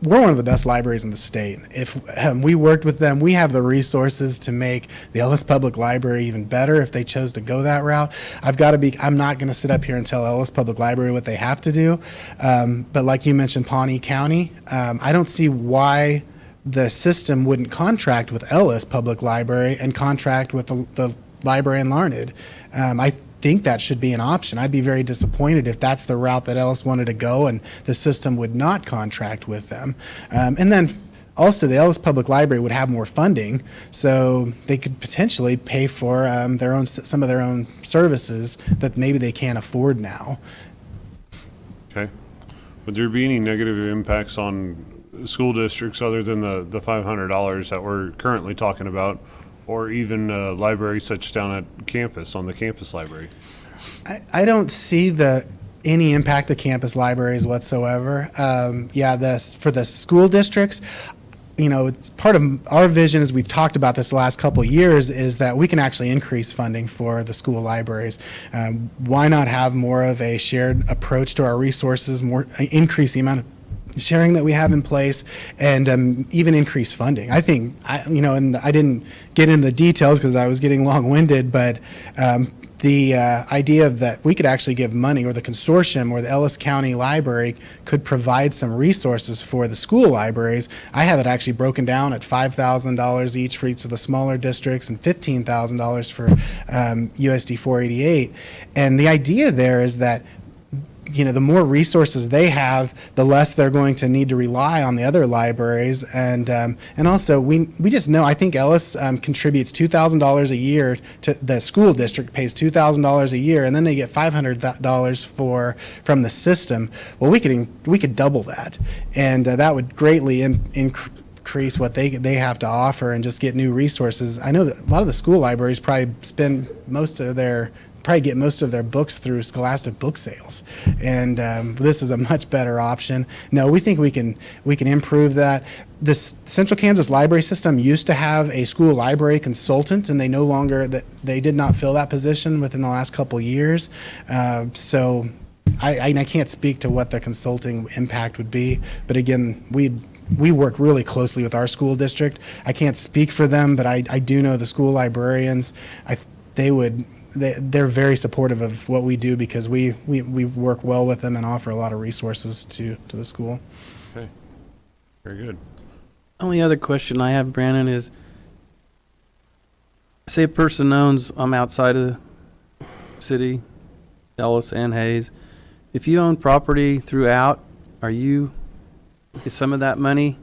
We're one of the best libraries in the state. If we worked with them, we have the resources to make the Ellis Public Library even better if they chose to go that route. I'm not going to sit up here and tell Ellis Public Library what they have to do. But like you mentioned, Pawnee County, I don't see why the system wouldn't contract with Ellis Public Library and contract with the library in Larned. I think that should be an option. I'd be very disappointed if that's the route that Ellis wanted to go and the system would not contract with them. And then also the Ellis Public Library would have more funding, so they could potentially pay for some of their own services that maybe they can't afford now. Okay. Would there be any negative impacts on school districts other than the $500 that we're currently talking about, or even libraries such down at campus, on the campus library? I don't see any impact to campus libraries whatsoever. For the school districts, it's part of our vision, as we've talked about this the last couple of years, is that we can actually increase funding for the school libraries. Why not have more of a shared approach to our resources, increase the amount of sharing that we have in place, and even increase funding. I think, and I didn't get into the details because I was getting long-winded, but the idea of that we could actually give money, or the consortium or the Ellis County Library could provide some resources for the school libraries. I have it actually broken down at $5,000 each for each of the smaller districts and $15,000 for USD 488. And the idea there is that the more resources they have, the less they're going to need to rely on the other libraries. And also, we just know, I think Ellis contributes $2,000 a year to the school district, pays $2,000 a year, and then they get $500 from the system. Well, we could double that, and that would greatly increase what they have to offer and just get new resources. I know that a lot of the school libraries probably get most of their books through Scholastic book sales, and this is a much better option. No, we think we can improve that. This Central Kansas library system used to have a school library consultant, and they did not fill that position within the last couple of years. So I can't speak to what the consulting impact would be, but again, we work really closely with our school district. I can't speak for them, but I do know the school librarians. they're very supportive of what we do because we work well with them and offer a lot of resources to the school. Okay, very good. Only other question I have, Brandon, is say a person owns, I'm outside of the city, Ellis and Hayes. If you own property throughout, is some of that money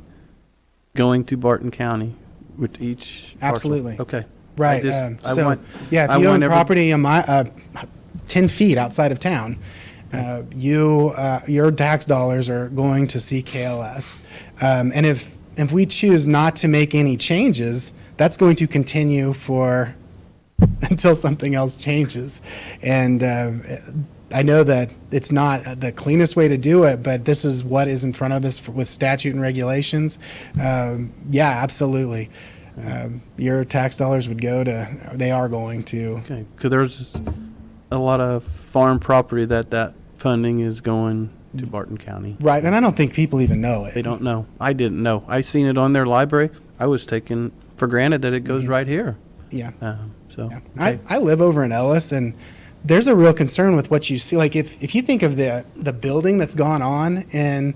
going to Barton County with each parcel? Absolutely. Okay. Right. If If I you own want every- property 10 feet outside of town, your tax dollars are going to CKLS. And if we choose not to make any changes, that's going to continue until something else changes. And I know that it's not the cleanest way to do it, but this is what is in front of us with statute and regulations. Yeah, absolutely. Your tax dollars they are going to. Okay, because there's a lot of farm property that funding is going to Barton County. Right, and I don't think people even know it. They don't know. I didn't know. I seen it on their library. I was taking for granted that it goes right here. Yeah. So, Yeah. okay. I live over in Ellis, and there's a real concern with what you see. Like if you think of the building that's gone on in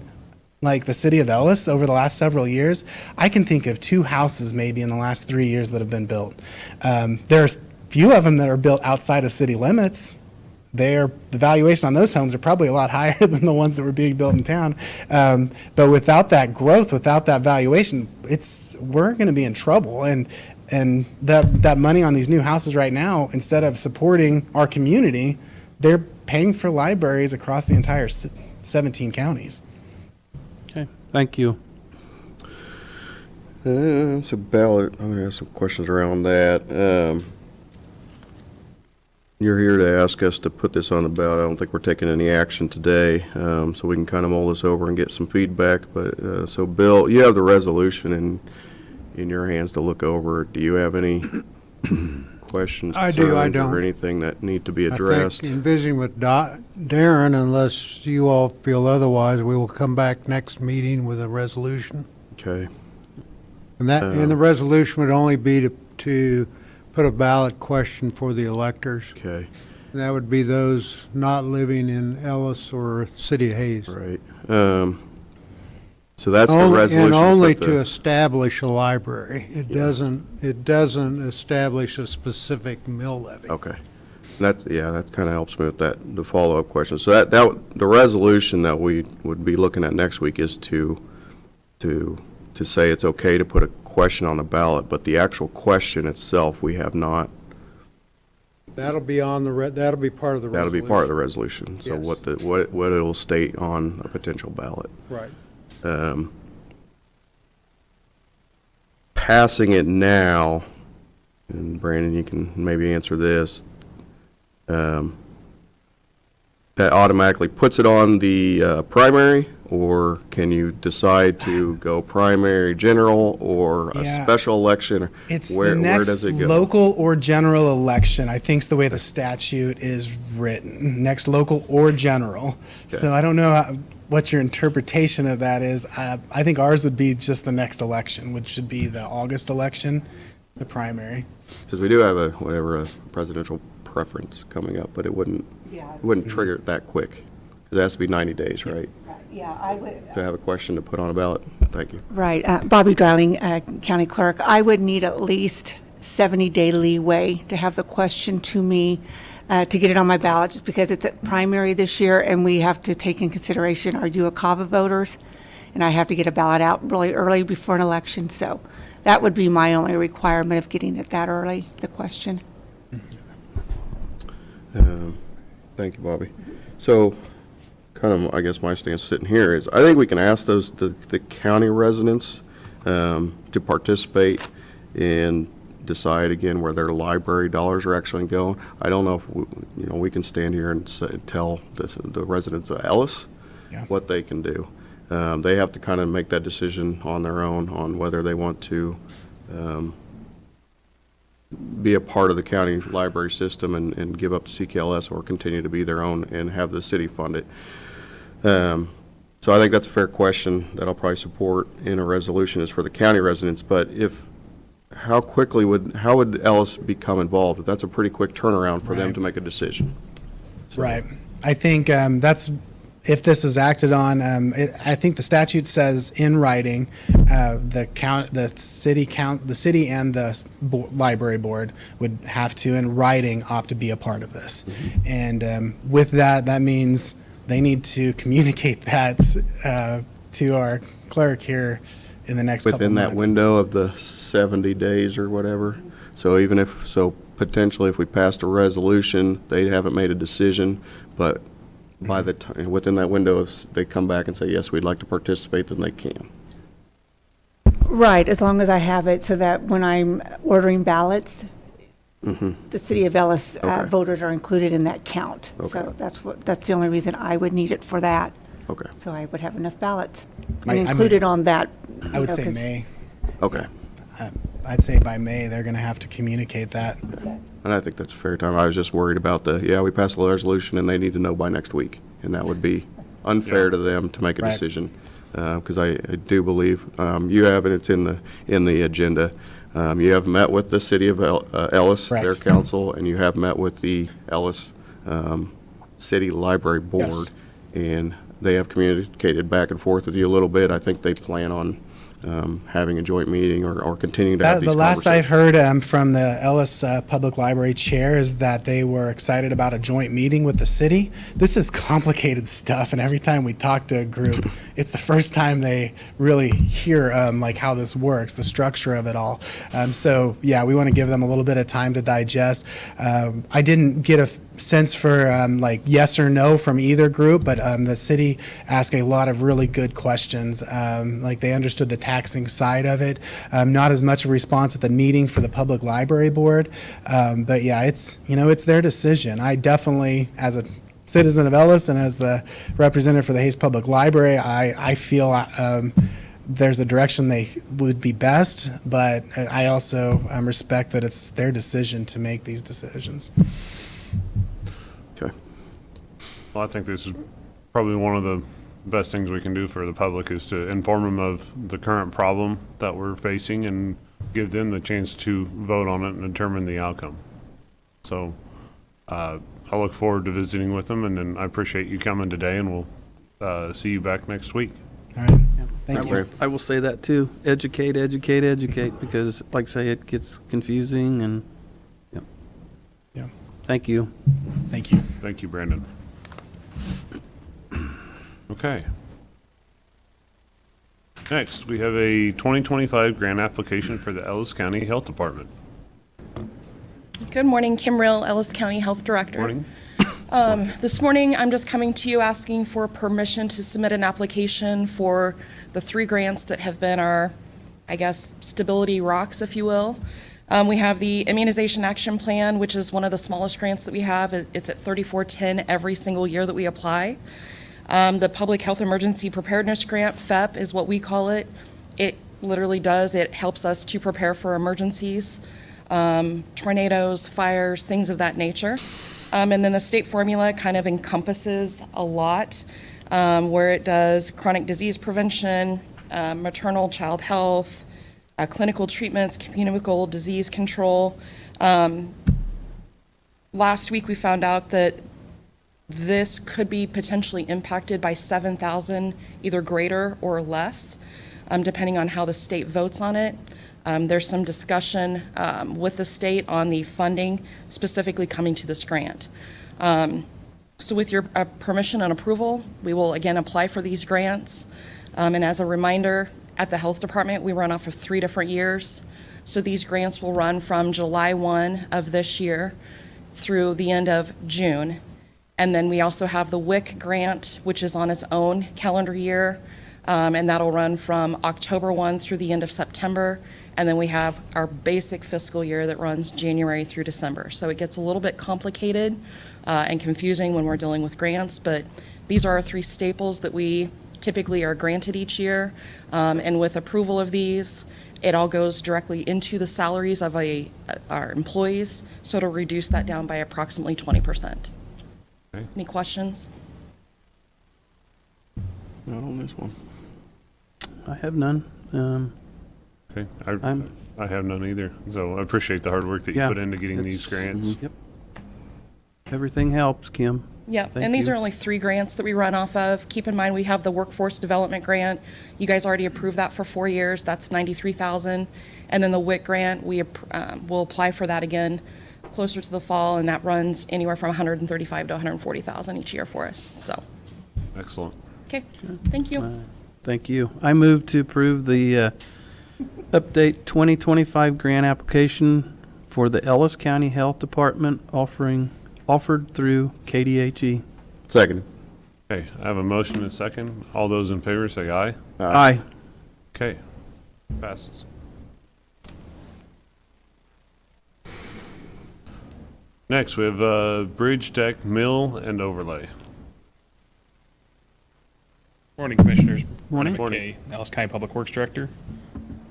like the city of Ellis over the last several years, I can think of 2 houses maybe in the last 3 years that have been built. There's few of them that are built outside of city limits. The valuation on those homes are probably a lot higher than the ones that were being built in town. But without that growth, without that valuation, we're going to be in trouble. And that money on these new houses right now, instead of supporting our community, they're paying for libraries across the entire 17 counties. Okay. Thank you. So ballot, I'm gonna ask some questions around that. You're here to ask us to put this on the ballot. I don't think we're taking any action today, so we can kind of mull this over and get some feedback. But, so Bill, you have the resolution in your hands to look over. Do you have any questions, I do, I concerns, don't. or anything that need to be I addressed? think in visiting with Darren, unless you all feel otherwise, we will come back next meeting with a resolution. Okay, And the resolution would only be to put a ballot question for the electors. okay, And that would be those not living in Ellis or City of Hayes. right. So that's the resolution. And only but to the- establish a library. It doesn't establish a specific mill levy. Okay. That kind of helps me with the follow-up question. So the resolution that we would be looking at next week is to say it's okay to put a question on the ballot, but the actual question itself, we have not, That'll be on that'll be part of the resolution. that'll be part of the resolution. So Yes. what it'll state on a potential ballot. Right. Passing it now, and Brandon, you can maybe answer this, that automatically puts it on the primary, or can you decide to go primary, general, or a Yeah. special election? Or It's where the next does it go? local or general election, I think is the way the statute is written, next local or general. So I don't know what your interpretation of that is. I think ours would be just the next election, which should be the August election, the primary. Because we do have a presidential preference coming up, but it wouldn't trigger it that quick. Because it has to be 90 days, right? Yeah, I would. To have a question to put on a ballot? Thank you. Right. Bobby Dreiling, County Clerk. I would need at least 70-day leeway to have the question to me to get it on my ballot, just because it's a primary this year, and we have to take in consideration our UOCAVA voters, and I have to get a ballot out really early before an election. So that would be my only requirement of getting it that early, the question. Thank you, Bobby. So, kind of, I guess my stance sitting here is, I think we can ask the county residents to participate and decide again where their library dollars are actually going. I don't know if, we can stand here and tell the residents of Ellis what they can do. They have to kind of make that decision on their own on whether they want to be a part of the county library system and give up to CKLS, or continue to be their own and have the city fund it. So I think that's a fair question that I'll probably support in a resolution, is for the county residents. But how would Ellis become involved? That's a pretty quick turnaround for them Right. to make a decision. Right. I think that's, if this is acted on, I think the statute says in writing, the city and the library board would have to, in writing, opt to be a part of this. And with that, that means they need to communicate that to our clerk here in the next couple Within months. that window of the 70 days or whatever. So even if, so potentially if we passed a resolution, they haven't made a decision, but by the time, within that window, if they come back and say, yes, we'd like to participate, then they can. Right, as long as I have it so that when I'm ordering ballots, the city of Ellis Okay. voters are included in that count. Okay. So that's the only reason I would need it for that. Okay, So I would have enough ballots I and mean, included on that. I would you know, say 'cause- May. okay. I'd say by May, they're going to have to communicate that. And I think that's a fair time. I was just worried about we passed a resolution and they need to know by next week. And that would be unfair to them to make a Right. decision. Because I do believe, you have it, it's in the agenda. You have met with the city of Ellis, their Correct. council, and you have met with the Ellis City Library Board. Yes. And they have communicated back and forth with you a little bit. I think they plan on having a joint meeting or continuing to have these The last I've conversations. heard from the Ellis Public Library Chair is that they were excited about a joint meeting with the city. This is complicated stuff, and every time we talk to a group, it's the first time they really hear like how this works, the structure of it all. So yeah, we want to give them a little bit of time to digest. I didn't get a sense for like yes or no from either group, but the city asked a lot of really good questions. Like they understood the taxing side of it. Not as much of a response at the meeting for the public library board, but yeah, it's their decision. I definitely, as a citizen of Ellis and as the representative for the Hayes Public Library, I feel there's a direction they would be best, but I also respect that it's their decision to make these decisions. Okay. Well, I think this is probably one of the best things we can do for the public is to inform them of the current problem that we're facing and give them the chance to vote on it and determine the outcome. So I look forward to visiting with them, and then I appreciate you coming today, and we'll see you back next week. All right. Thank you. Great. I will say that too. Educate, educate, educate, because like I say, it gets confusing and, yeah. Yeah. Thank you. Thank you. Thank you, Brandon. Okay. Next, we have a 2025 grant application for the Ellis County Health Department. Good morning, Kim Rill, Ellis County Health Director. Morning. This morning, I'm just coming to you asking for permission to submit an application for the 3 grants that have been our, I guess, stability rocks, if you will. We have the Immunization Action Plan, which is one of the smallest grants that we have. It's at $3410 every single year that we apply. The Public Health Emergency Preparedness Grant, FEP is what we call it. It literally does, it helps us to prepare for emergencies, tornadoes, fires, things of that nature. And then the state formula kind of encompasses a lot, where it does chronic disease prevention, maternal child health, clinical treatments, communicable disease control. Last week, we found out that this could be potentially impacted by 7,000, either greater or less, depending on how the state votes on it. There's some discussion with the state on the funding specifically coming to this grant. So with your permission and approval, we will again apply for these grants. And as a reminder, at the health department, we run off of 3 different years. So these grants will run from July 1 of this year through the end of June. And then we also have the WIC grant, which is on its own calendar year, and that'll run from October 1 through the end of September. And then we have our basic fiscal year that runs January through December. So it gets a little bit complicated and confusing when we're dealing with grants, but these are our 3 staples that we typically are granted each year. And with approval of these, it all goes directly into the salaries of our employees, so it'll reduce that down by approximately 20%. Okay. Any questions? Not on this one. I have none. Okay. I'm I have none either. So I appreciate the hard work that you Yeah, put into getting these it's- grants. Yep. Everything helps, Kim. Yeah, Thank and these you. are only 3 grants that we run off of. Keep in mind, we have the Workforce Development Grant. You guys already approved that for 4 years. That's $93,000. And then the WIC grant, we'll apply for that again closer to the fall, and that runs anywhere from $135,000 to $140,000 each year for us. So, Excellent. okay, thank you. Thank you. I move to approve the update 2025 grant application for the Ellis County Health Department offered through KDHE. Second. Okay, I have a motion and a second. All those in favor say aye. Aye. Okay, passes. Next, we have bridge deck, mill, and overlay. Morning, Commissioners. Morning. Morning. McKay, Ellis County Public Works Director.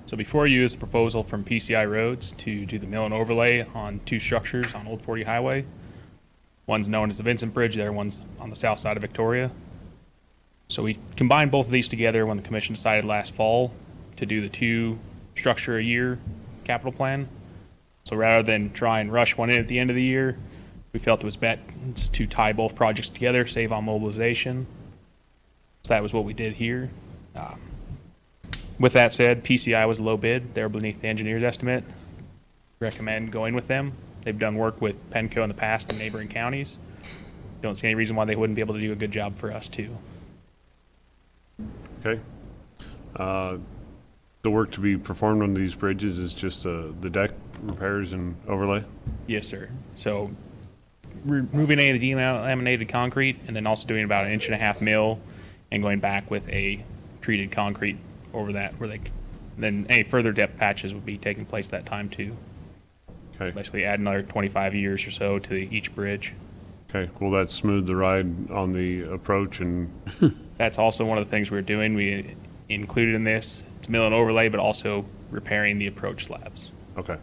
So before you is a proposal from PCI Roads to do the mill and overlay on 2 structures on Old 40 Highway. One's known as the Vincent Bridge, the other one's on the south side of Victoria. So we combined both of these together when the commission decided last fall to do the 2 structure a year capital plan. So rather than try and rush one in at the end of the year, we felt it was best to tie both projects together, save on mobilization. So that was what we did here. With that said, PCI was a low bid. They're beneath the engineer's estimate. Recommend going with them. They've done work with Penco in the past in neighboring counties. Don't see any reason why they wouldn't be able to do a good job for us too. Okay. The work to be performed on these bridges is just the deck repairs and overlay? Yes, sir. So removing any of the delaminated concrete and then also doing about 1.5 inch mill and going back with a treated concrete over that then any further depth patches would be taking place that time too. Okay. Basically add another 25 years or so to each bridge. Okay, will that smooth the ride on the approach and, That's also one of the things we're doing. We included in this, it's mill and overlay, but also repairing the approach slabs. okay.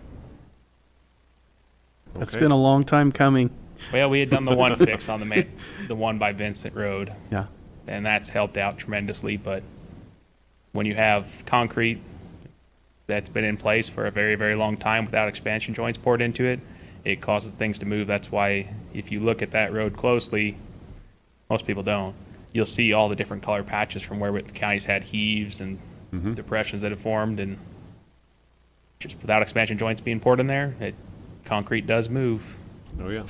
That's Okay. been a long time coming. Well, we had done the one fix on the one by Vincent Road, Yeah. and that's helped out tremendously. But when you have concrete that's been in place for a very, very long time without expansion joints poured into it, it causes things to move. That's why if you look at that road closely, most people don't, you'll see all the different color patches from where the county's had heaves and depressions that have formed, and just without expansion joints being poured in there, concrete does move. Oh, yeah.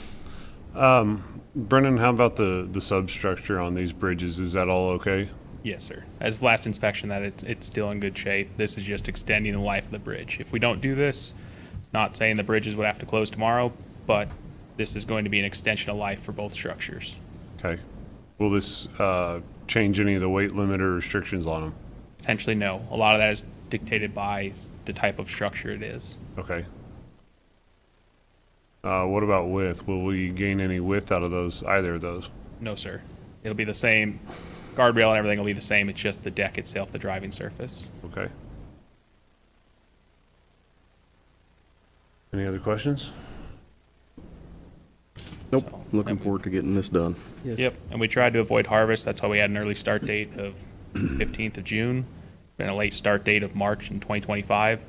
Brennan, how about the substructure on these bridges? Is that all okay? Yes, sir. As of last inspection, that it's still in good shape. This is just extending the life of the bridge. If we don't do this, not saying the bridges would have to close tomorrow, but this is going to be an extension of life for both structures. Okay. Will this change any of the weight limit or restrictions on them? Potentially, no. A lot of that is dictated by the type of structure it is. Okay. What about width? Will we gain any width out of either of those? No, sir. It'll be the same. Guardrail and everything will be the same. It's just the deck itself, the driving surface. Okay. Any other questions? Nope. So, Looking forward to getting this done. Yep, and we tried to avoid harvest. That's why we had an early start date of 15th of June and a late start date of March in 2025.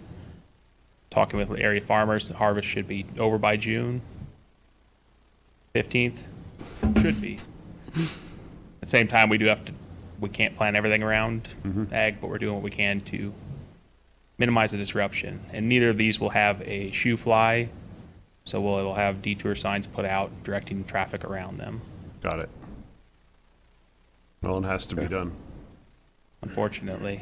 Talking with area farmers, the harvest should be over by June 15th. Should be. At the same time, we can't plan everything around ag, but we're doing what we can to minimize the disruption. And neither of these will have a shoe fly, so we'll have detour signs put out directing traffic around them. Got it. Well, it has to be done. Unfortunately,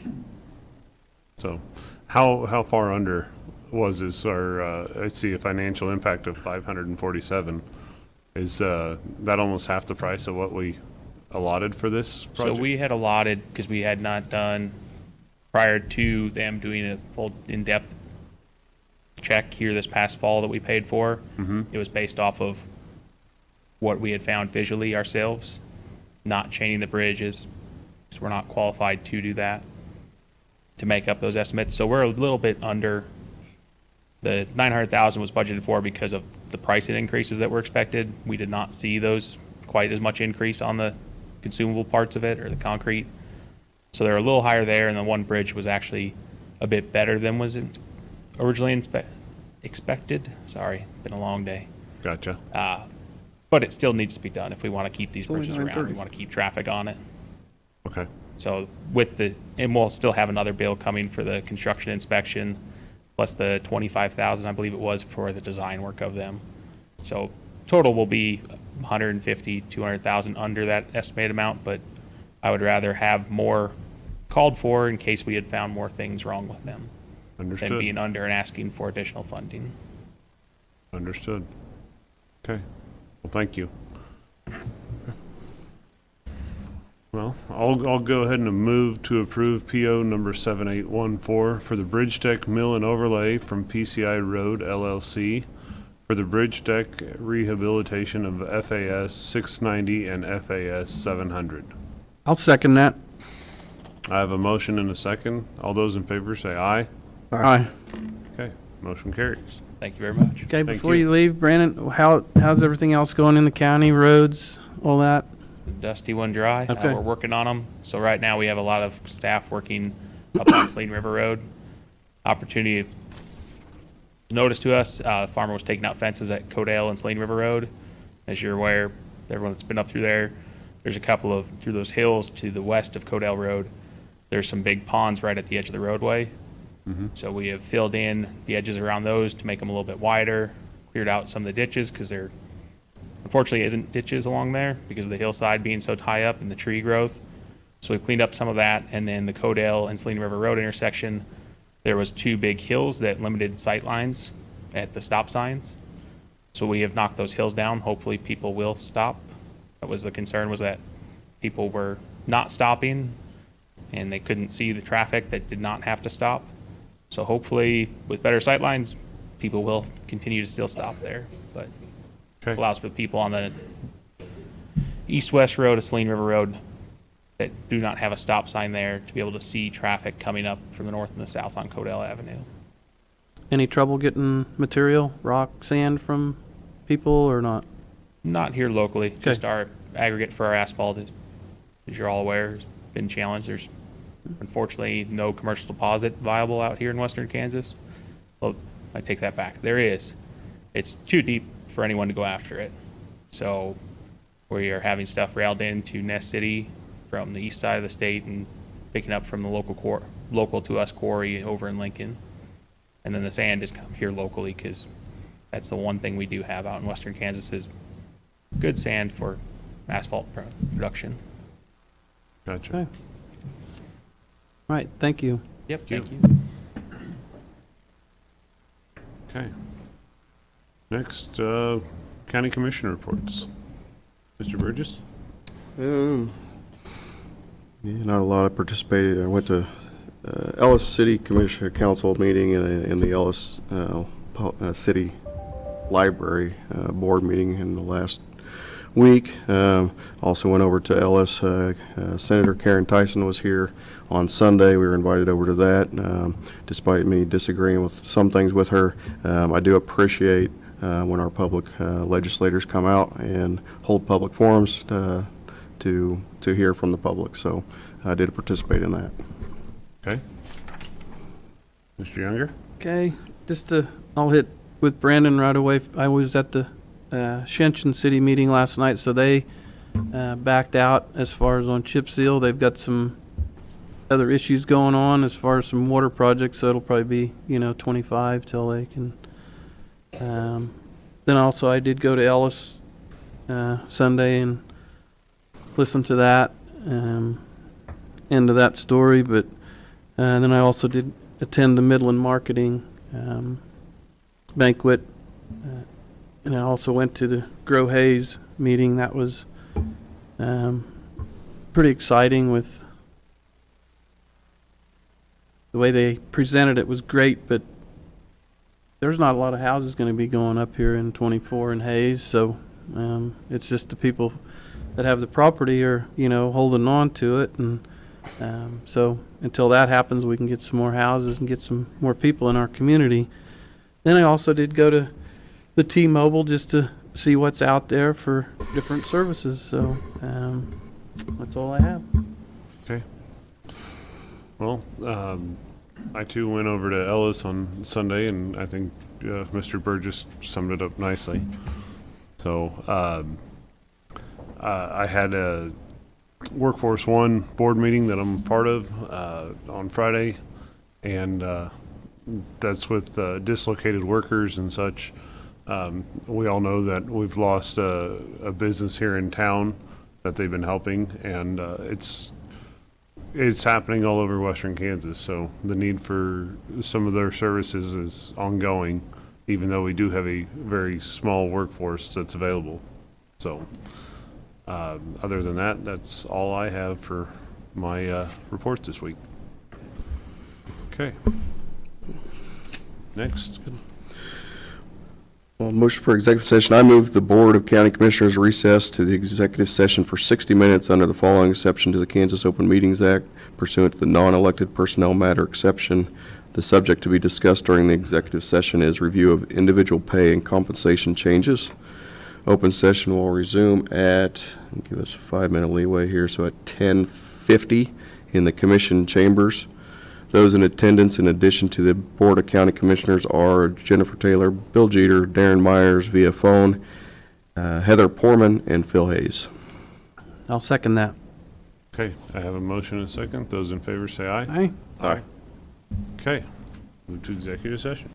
So how far under was this? I see a financial impact of 547. Is that almost half the price of what we allotted for this so project? we had allotted, because we had not done, prior to them doing a full in-depth check here this past fall that we paid for, it was based off of what we had found visually ourselves, not chaining the bridges, because we're not qualified to do that, to make up those estimates. So we're a little bit under. The 900,000 was budgeted for because of the pricing increases that were expected. We did not see those quite as much increase on the consumable parts of it or the concrete. So they're a little higher there, and the one bridge was actually a bit better than was originally expected. Sorry, been a long day. Gotcha. But it still needs to be done if we want to keep these only bridges around. We 9:30. want to keep traffic on it. Okay. So and we'll still have another bill coming for the construction inspection, plus the 25,000, I believe it was, for the design work of them. So total will be 150, 200,000 under that estimated amount, but I would rather have more called for in case we had found more things wrong with them than Understood. being under and asking for additional funding. Understood. Okay. Well, thank you. Well, I'll go ahead and move to approve PO number 7814 for the Bridge Deck Mill and Overlay from PCI Road LLC for the Bridge Deck rehabilitation of FAS 690 and FAS 700. I'll second that. I have a motion and a second. All those in favor say aye. Aye. Okay, motion carries. Thank you very much. Okay, Thank before you. you leave, Brandon, how's everything else going in the county, roads, all that? Dusty one dry. Okay. We're working on them. So right now we have a lot of staff working up on Saline River Road. Opportunity notice to us, the farmer was taking out fences at Codale and Saline River Road. As you're aware, everyone that's been up through there, there's a couple of, through those hills to the west of Codale Road, there's some big ponds right at the edge of the roadway. So we have filled in the edges around those to make them a little bit wider, cleared out some of the ditches because there unfortunately isn't ditches along there because of the hillside being so high up and the tree growth. So we cleaned up some of that, and then the Codale and Saline River Road intersection, there was two big hills that limited sight lines at the stop signs. So we have knocked those hills down. Hopefully people will stop. That was the concern, was that people were not stopping and they couldn't see the traffic that did not have to stop. So hopefully with better sight lines, people will continue to still stop there, but Okay. allows for the people on the east-west road of Saline River Road that do not have a stop sign there to be able to see traffic coming up from the north and the south on Codell Avenue. Any trouble getting material, rock, sand from people or not? Not here locally, just our aggregate for our asphalt is, as you're all aware, has been challenged. There's unfortunately no commercial deposit viable out here in western Kansas. Well, I take that back. There is. It's too deep for anyone to go after it. So we are having stuff railed into Nest City from the east side of the state and picking up from the local to us quarry over in Lincoln. And then the sand is come here locally because that's the one thing we do have out in western Kansas is good sand for asphalt production. Gotcha. Okay. All right, thank you. Yep, thank you. Okay. Next, county commissioner reports. Mr. Burgess? Yeah, not a lot. I participated. I went to Ellis City Commissioner Council meeting in the Ellis City Library board meeting in the last week. Also went over to Ellis. Senator Karen Tyson was here on Sunday. We were invited over to that. Despite me disagreeing with some things with her, I do appreciate when our public legislators come out and hold public forums to hear from the public. So I did participate in that. Okay. Mr. Younger? Okay, I'll hit with Brandon right away. I was at the Shinshin City meeting last night, so they backed out as far as on chip seal. They've got some other issues going on as far as some water projects, so it'll probably be, 25 till they can. Then also I did go to Ellis Sunday and listen to that, end of that story, but then I also did attend the Midland Marketing banquet, and I also went to the Grow Hayes meeting. That was pretty exciting. With the way they presented it was great, but there's not a lot of houses going to be going up here in 24 in Hayes, so it's just the people that have the property are holding on to it, and so until that happens, we can get some more houses and get some more people in our community. Then I also did go to the T-Mobile just to see what's out there for different services, so that's all I have. Okay. Well, I too went over to Ellis on Sunday, and I think Mr. Burgess summed it up nicely. So I had a Workforce One board meeting that I'm part of on Friday, and that's with dislocated workers and such. We all know that we've lost a business here in town that they've been helping, and it's happening all over western Kansas. So the need for some of their services is ongoing, even though we do have a very small workforce that's available. So other than that, that's all I have for my reports this week. Okay. Next. Well, motion for executive session. I move the Board of County Commissioners recess to the executive session for 60 minutes under the following exception to the Kansas Open Meetings Act pursuant to the non-elected personnel matter exception. The subject to be discussed during the executive session is review of individual pay and compensation changes. Open session will resume at, give us a 5-minute leeway here, so at 10:50 in the Commission chambers. Those in attendance, in addition to the Board of County Commissioners, are Jennifer Taylor, Bill Jeter, Darren Myers via phone, Heather Poorman, and Phil Hayes. I'll second that. Okay, I have a motion and a second. Those in favor say aye. Aye. Aye. Okay, move to executive session.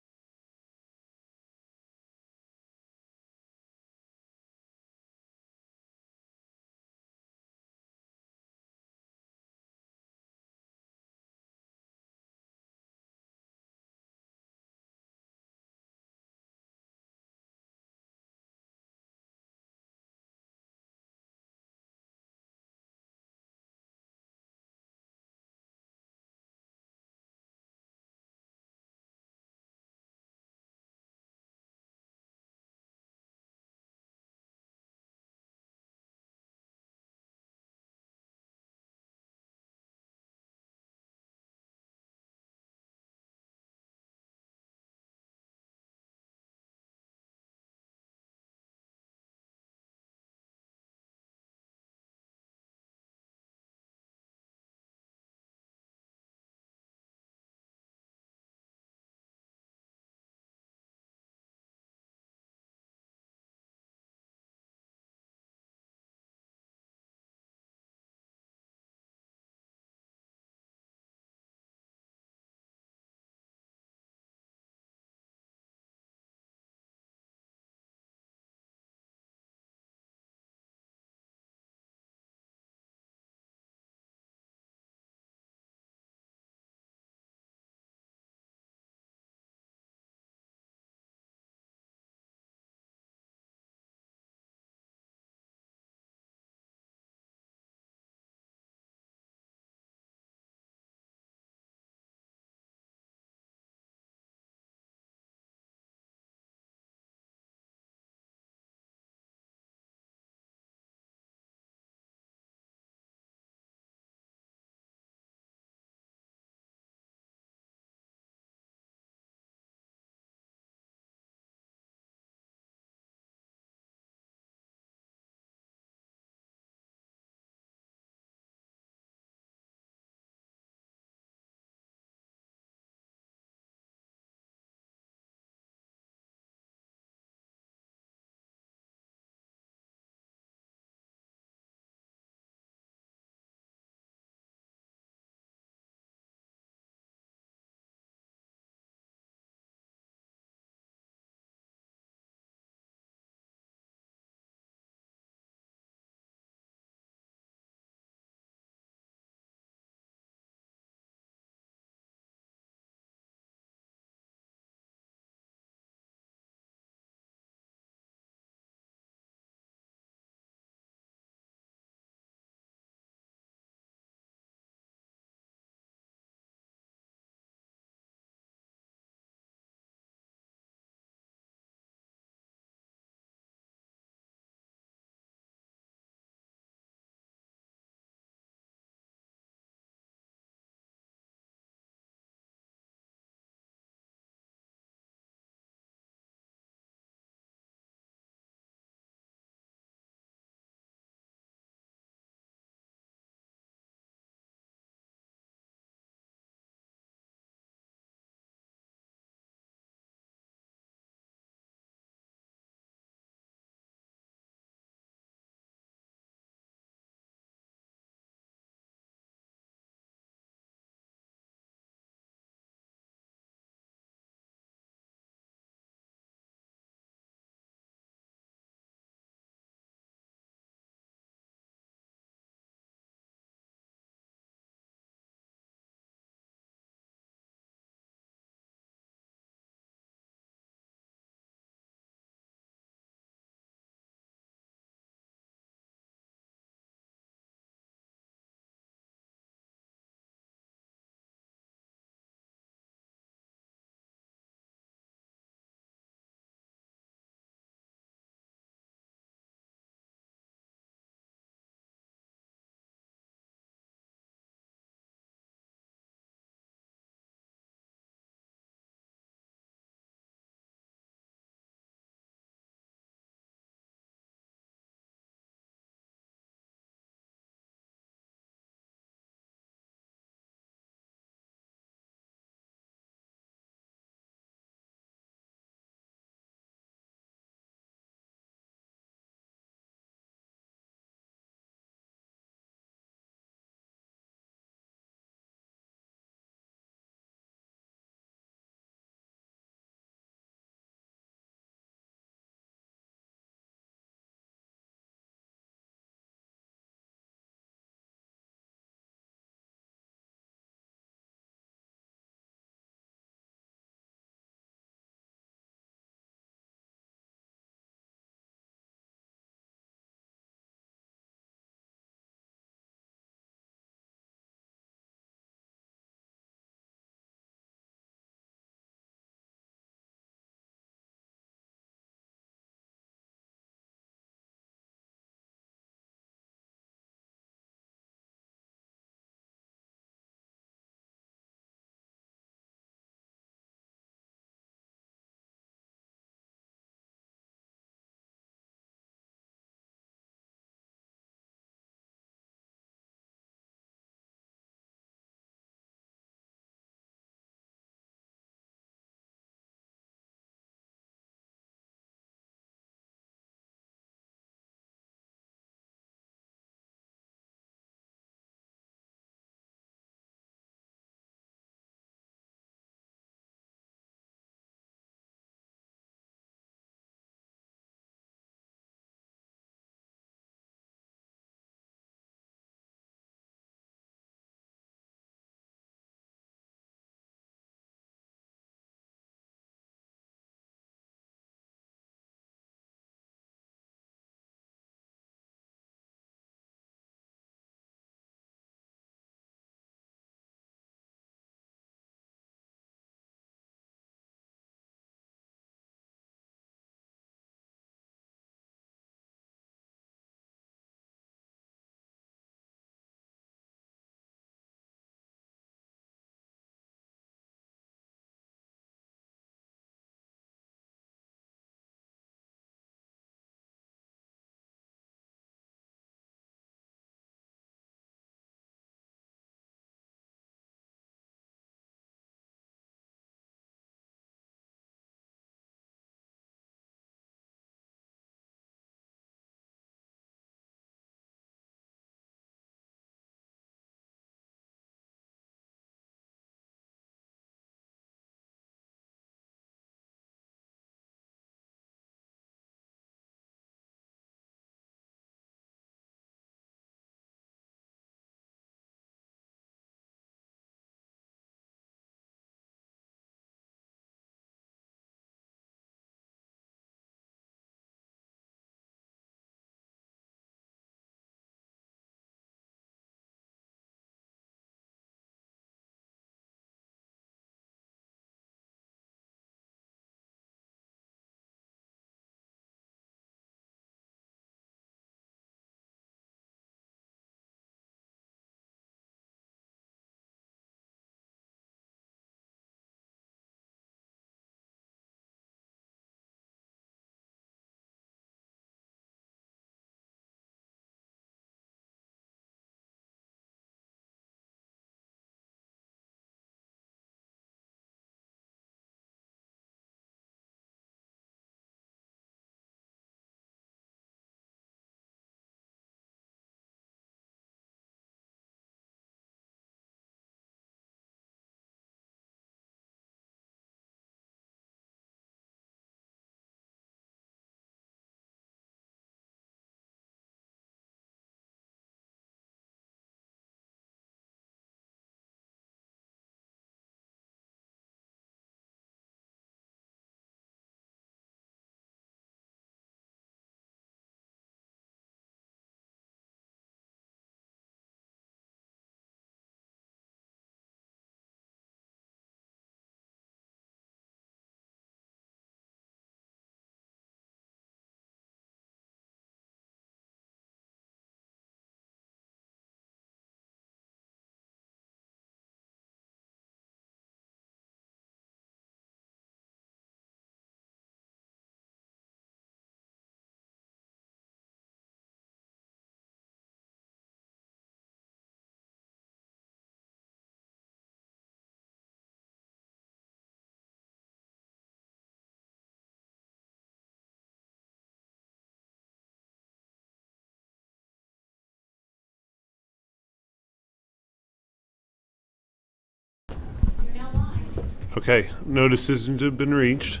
Okay, no decisions have been reached.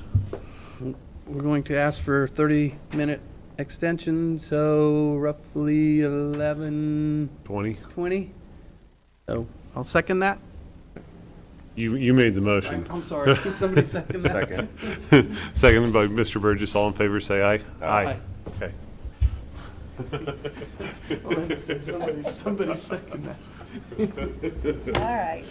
We're going to ask for 30-minute extension, so roughly 11:20. 20. So I'll second that. You made the motion. I'm sorry. Can somebody second that? Second. Seconded by Mr. Burgess. All in favor, say aye. Aye. Okay. Somebody second that. All right.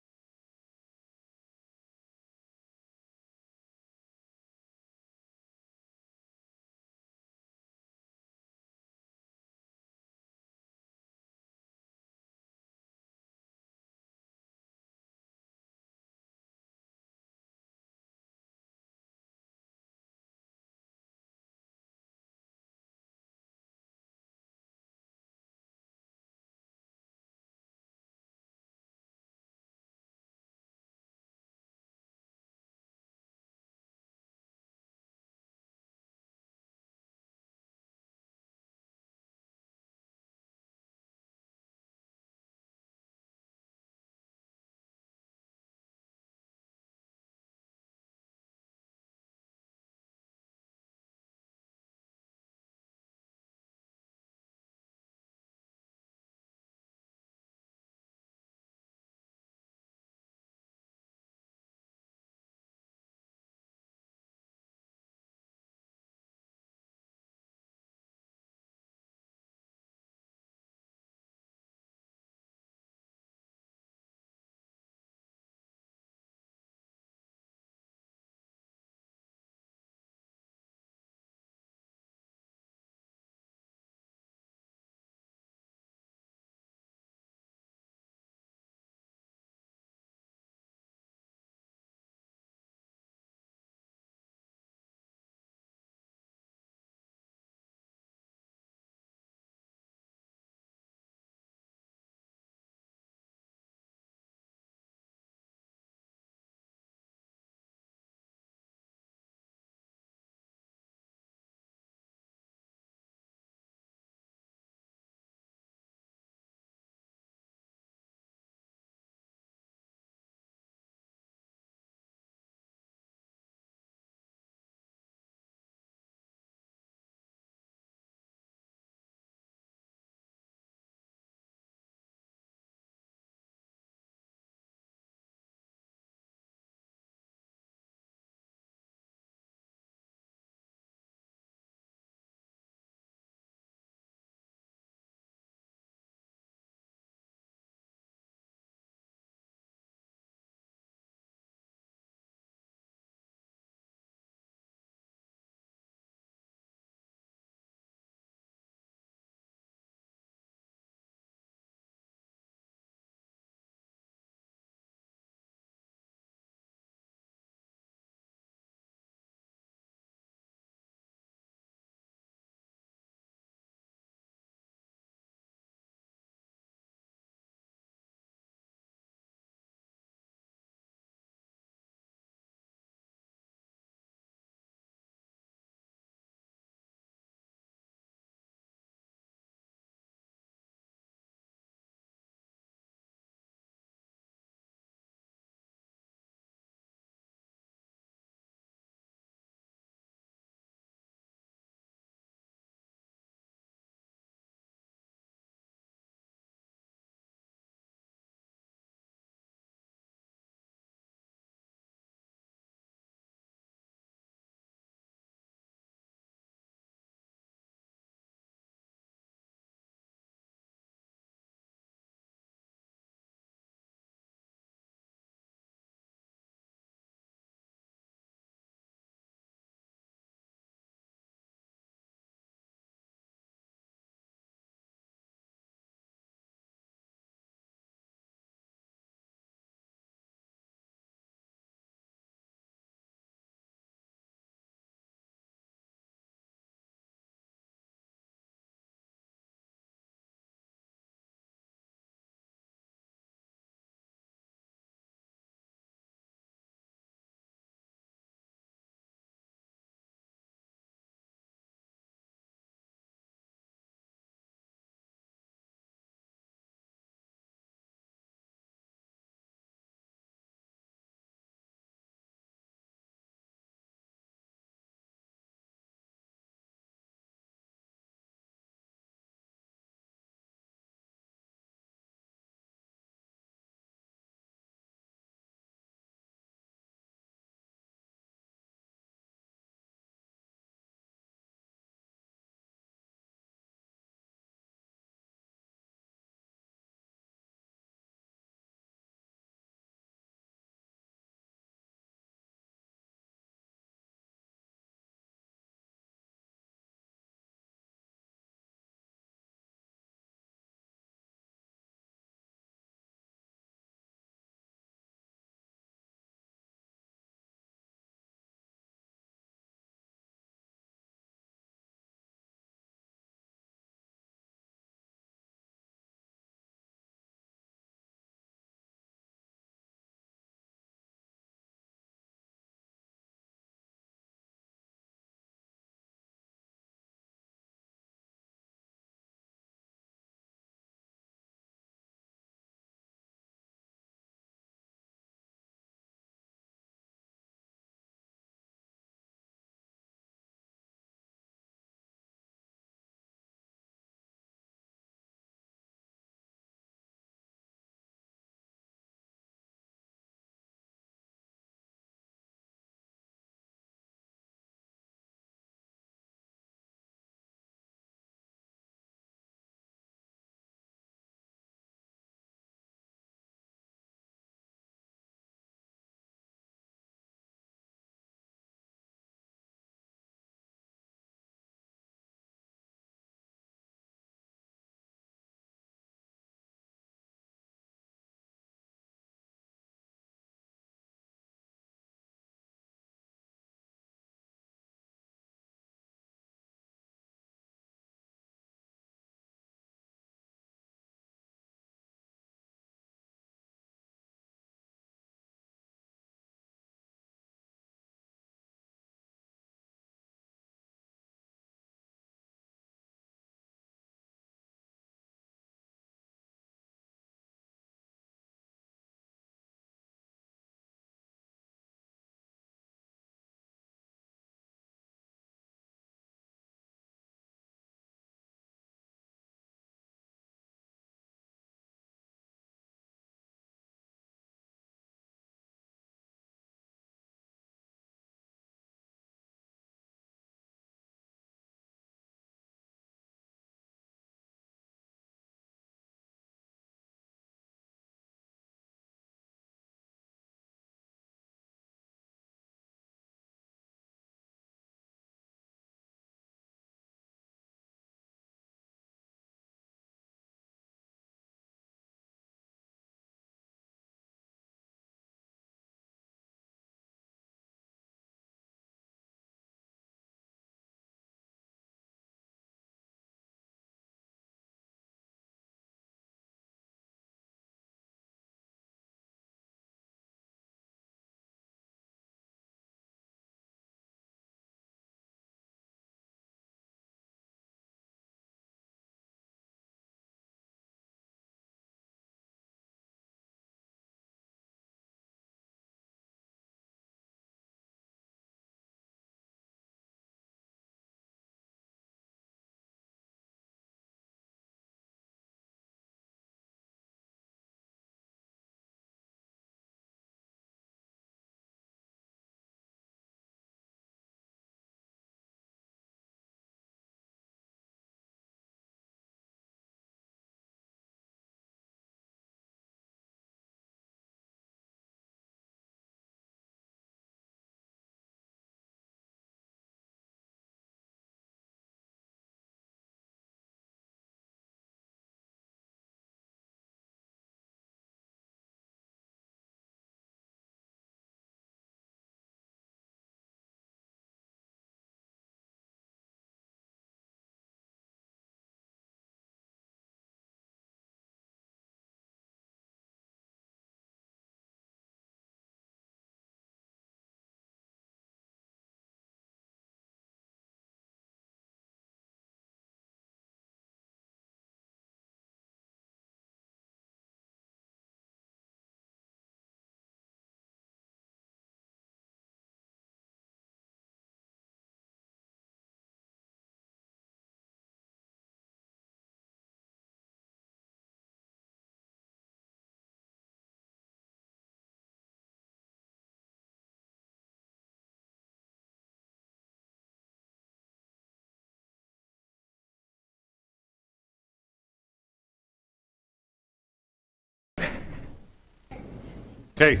Okay.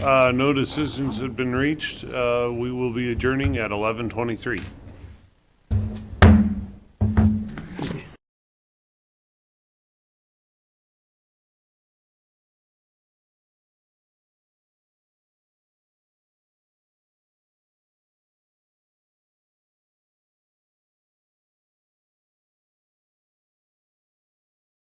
No decisions have been reached. We will be adjourning at 11:23.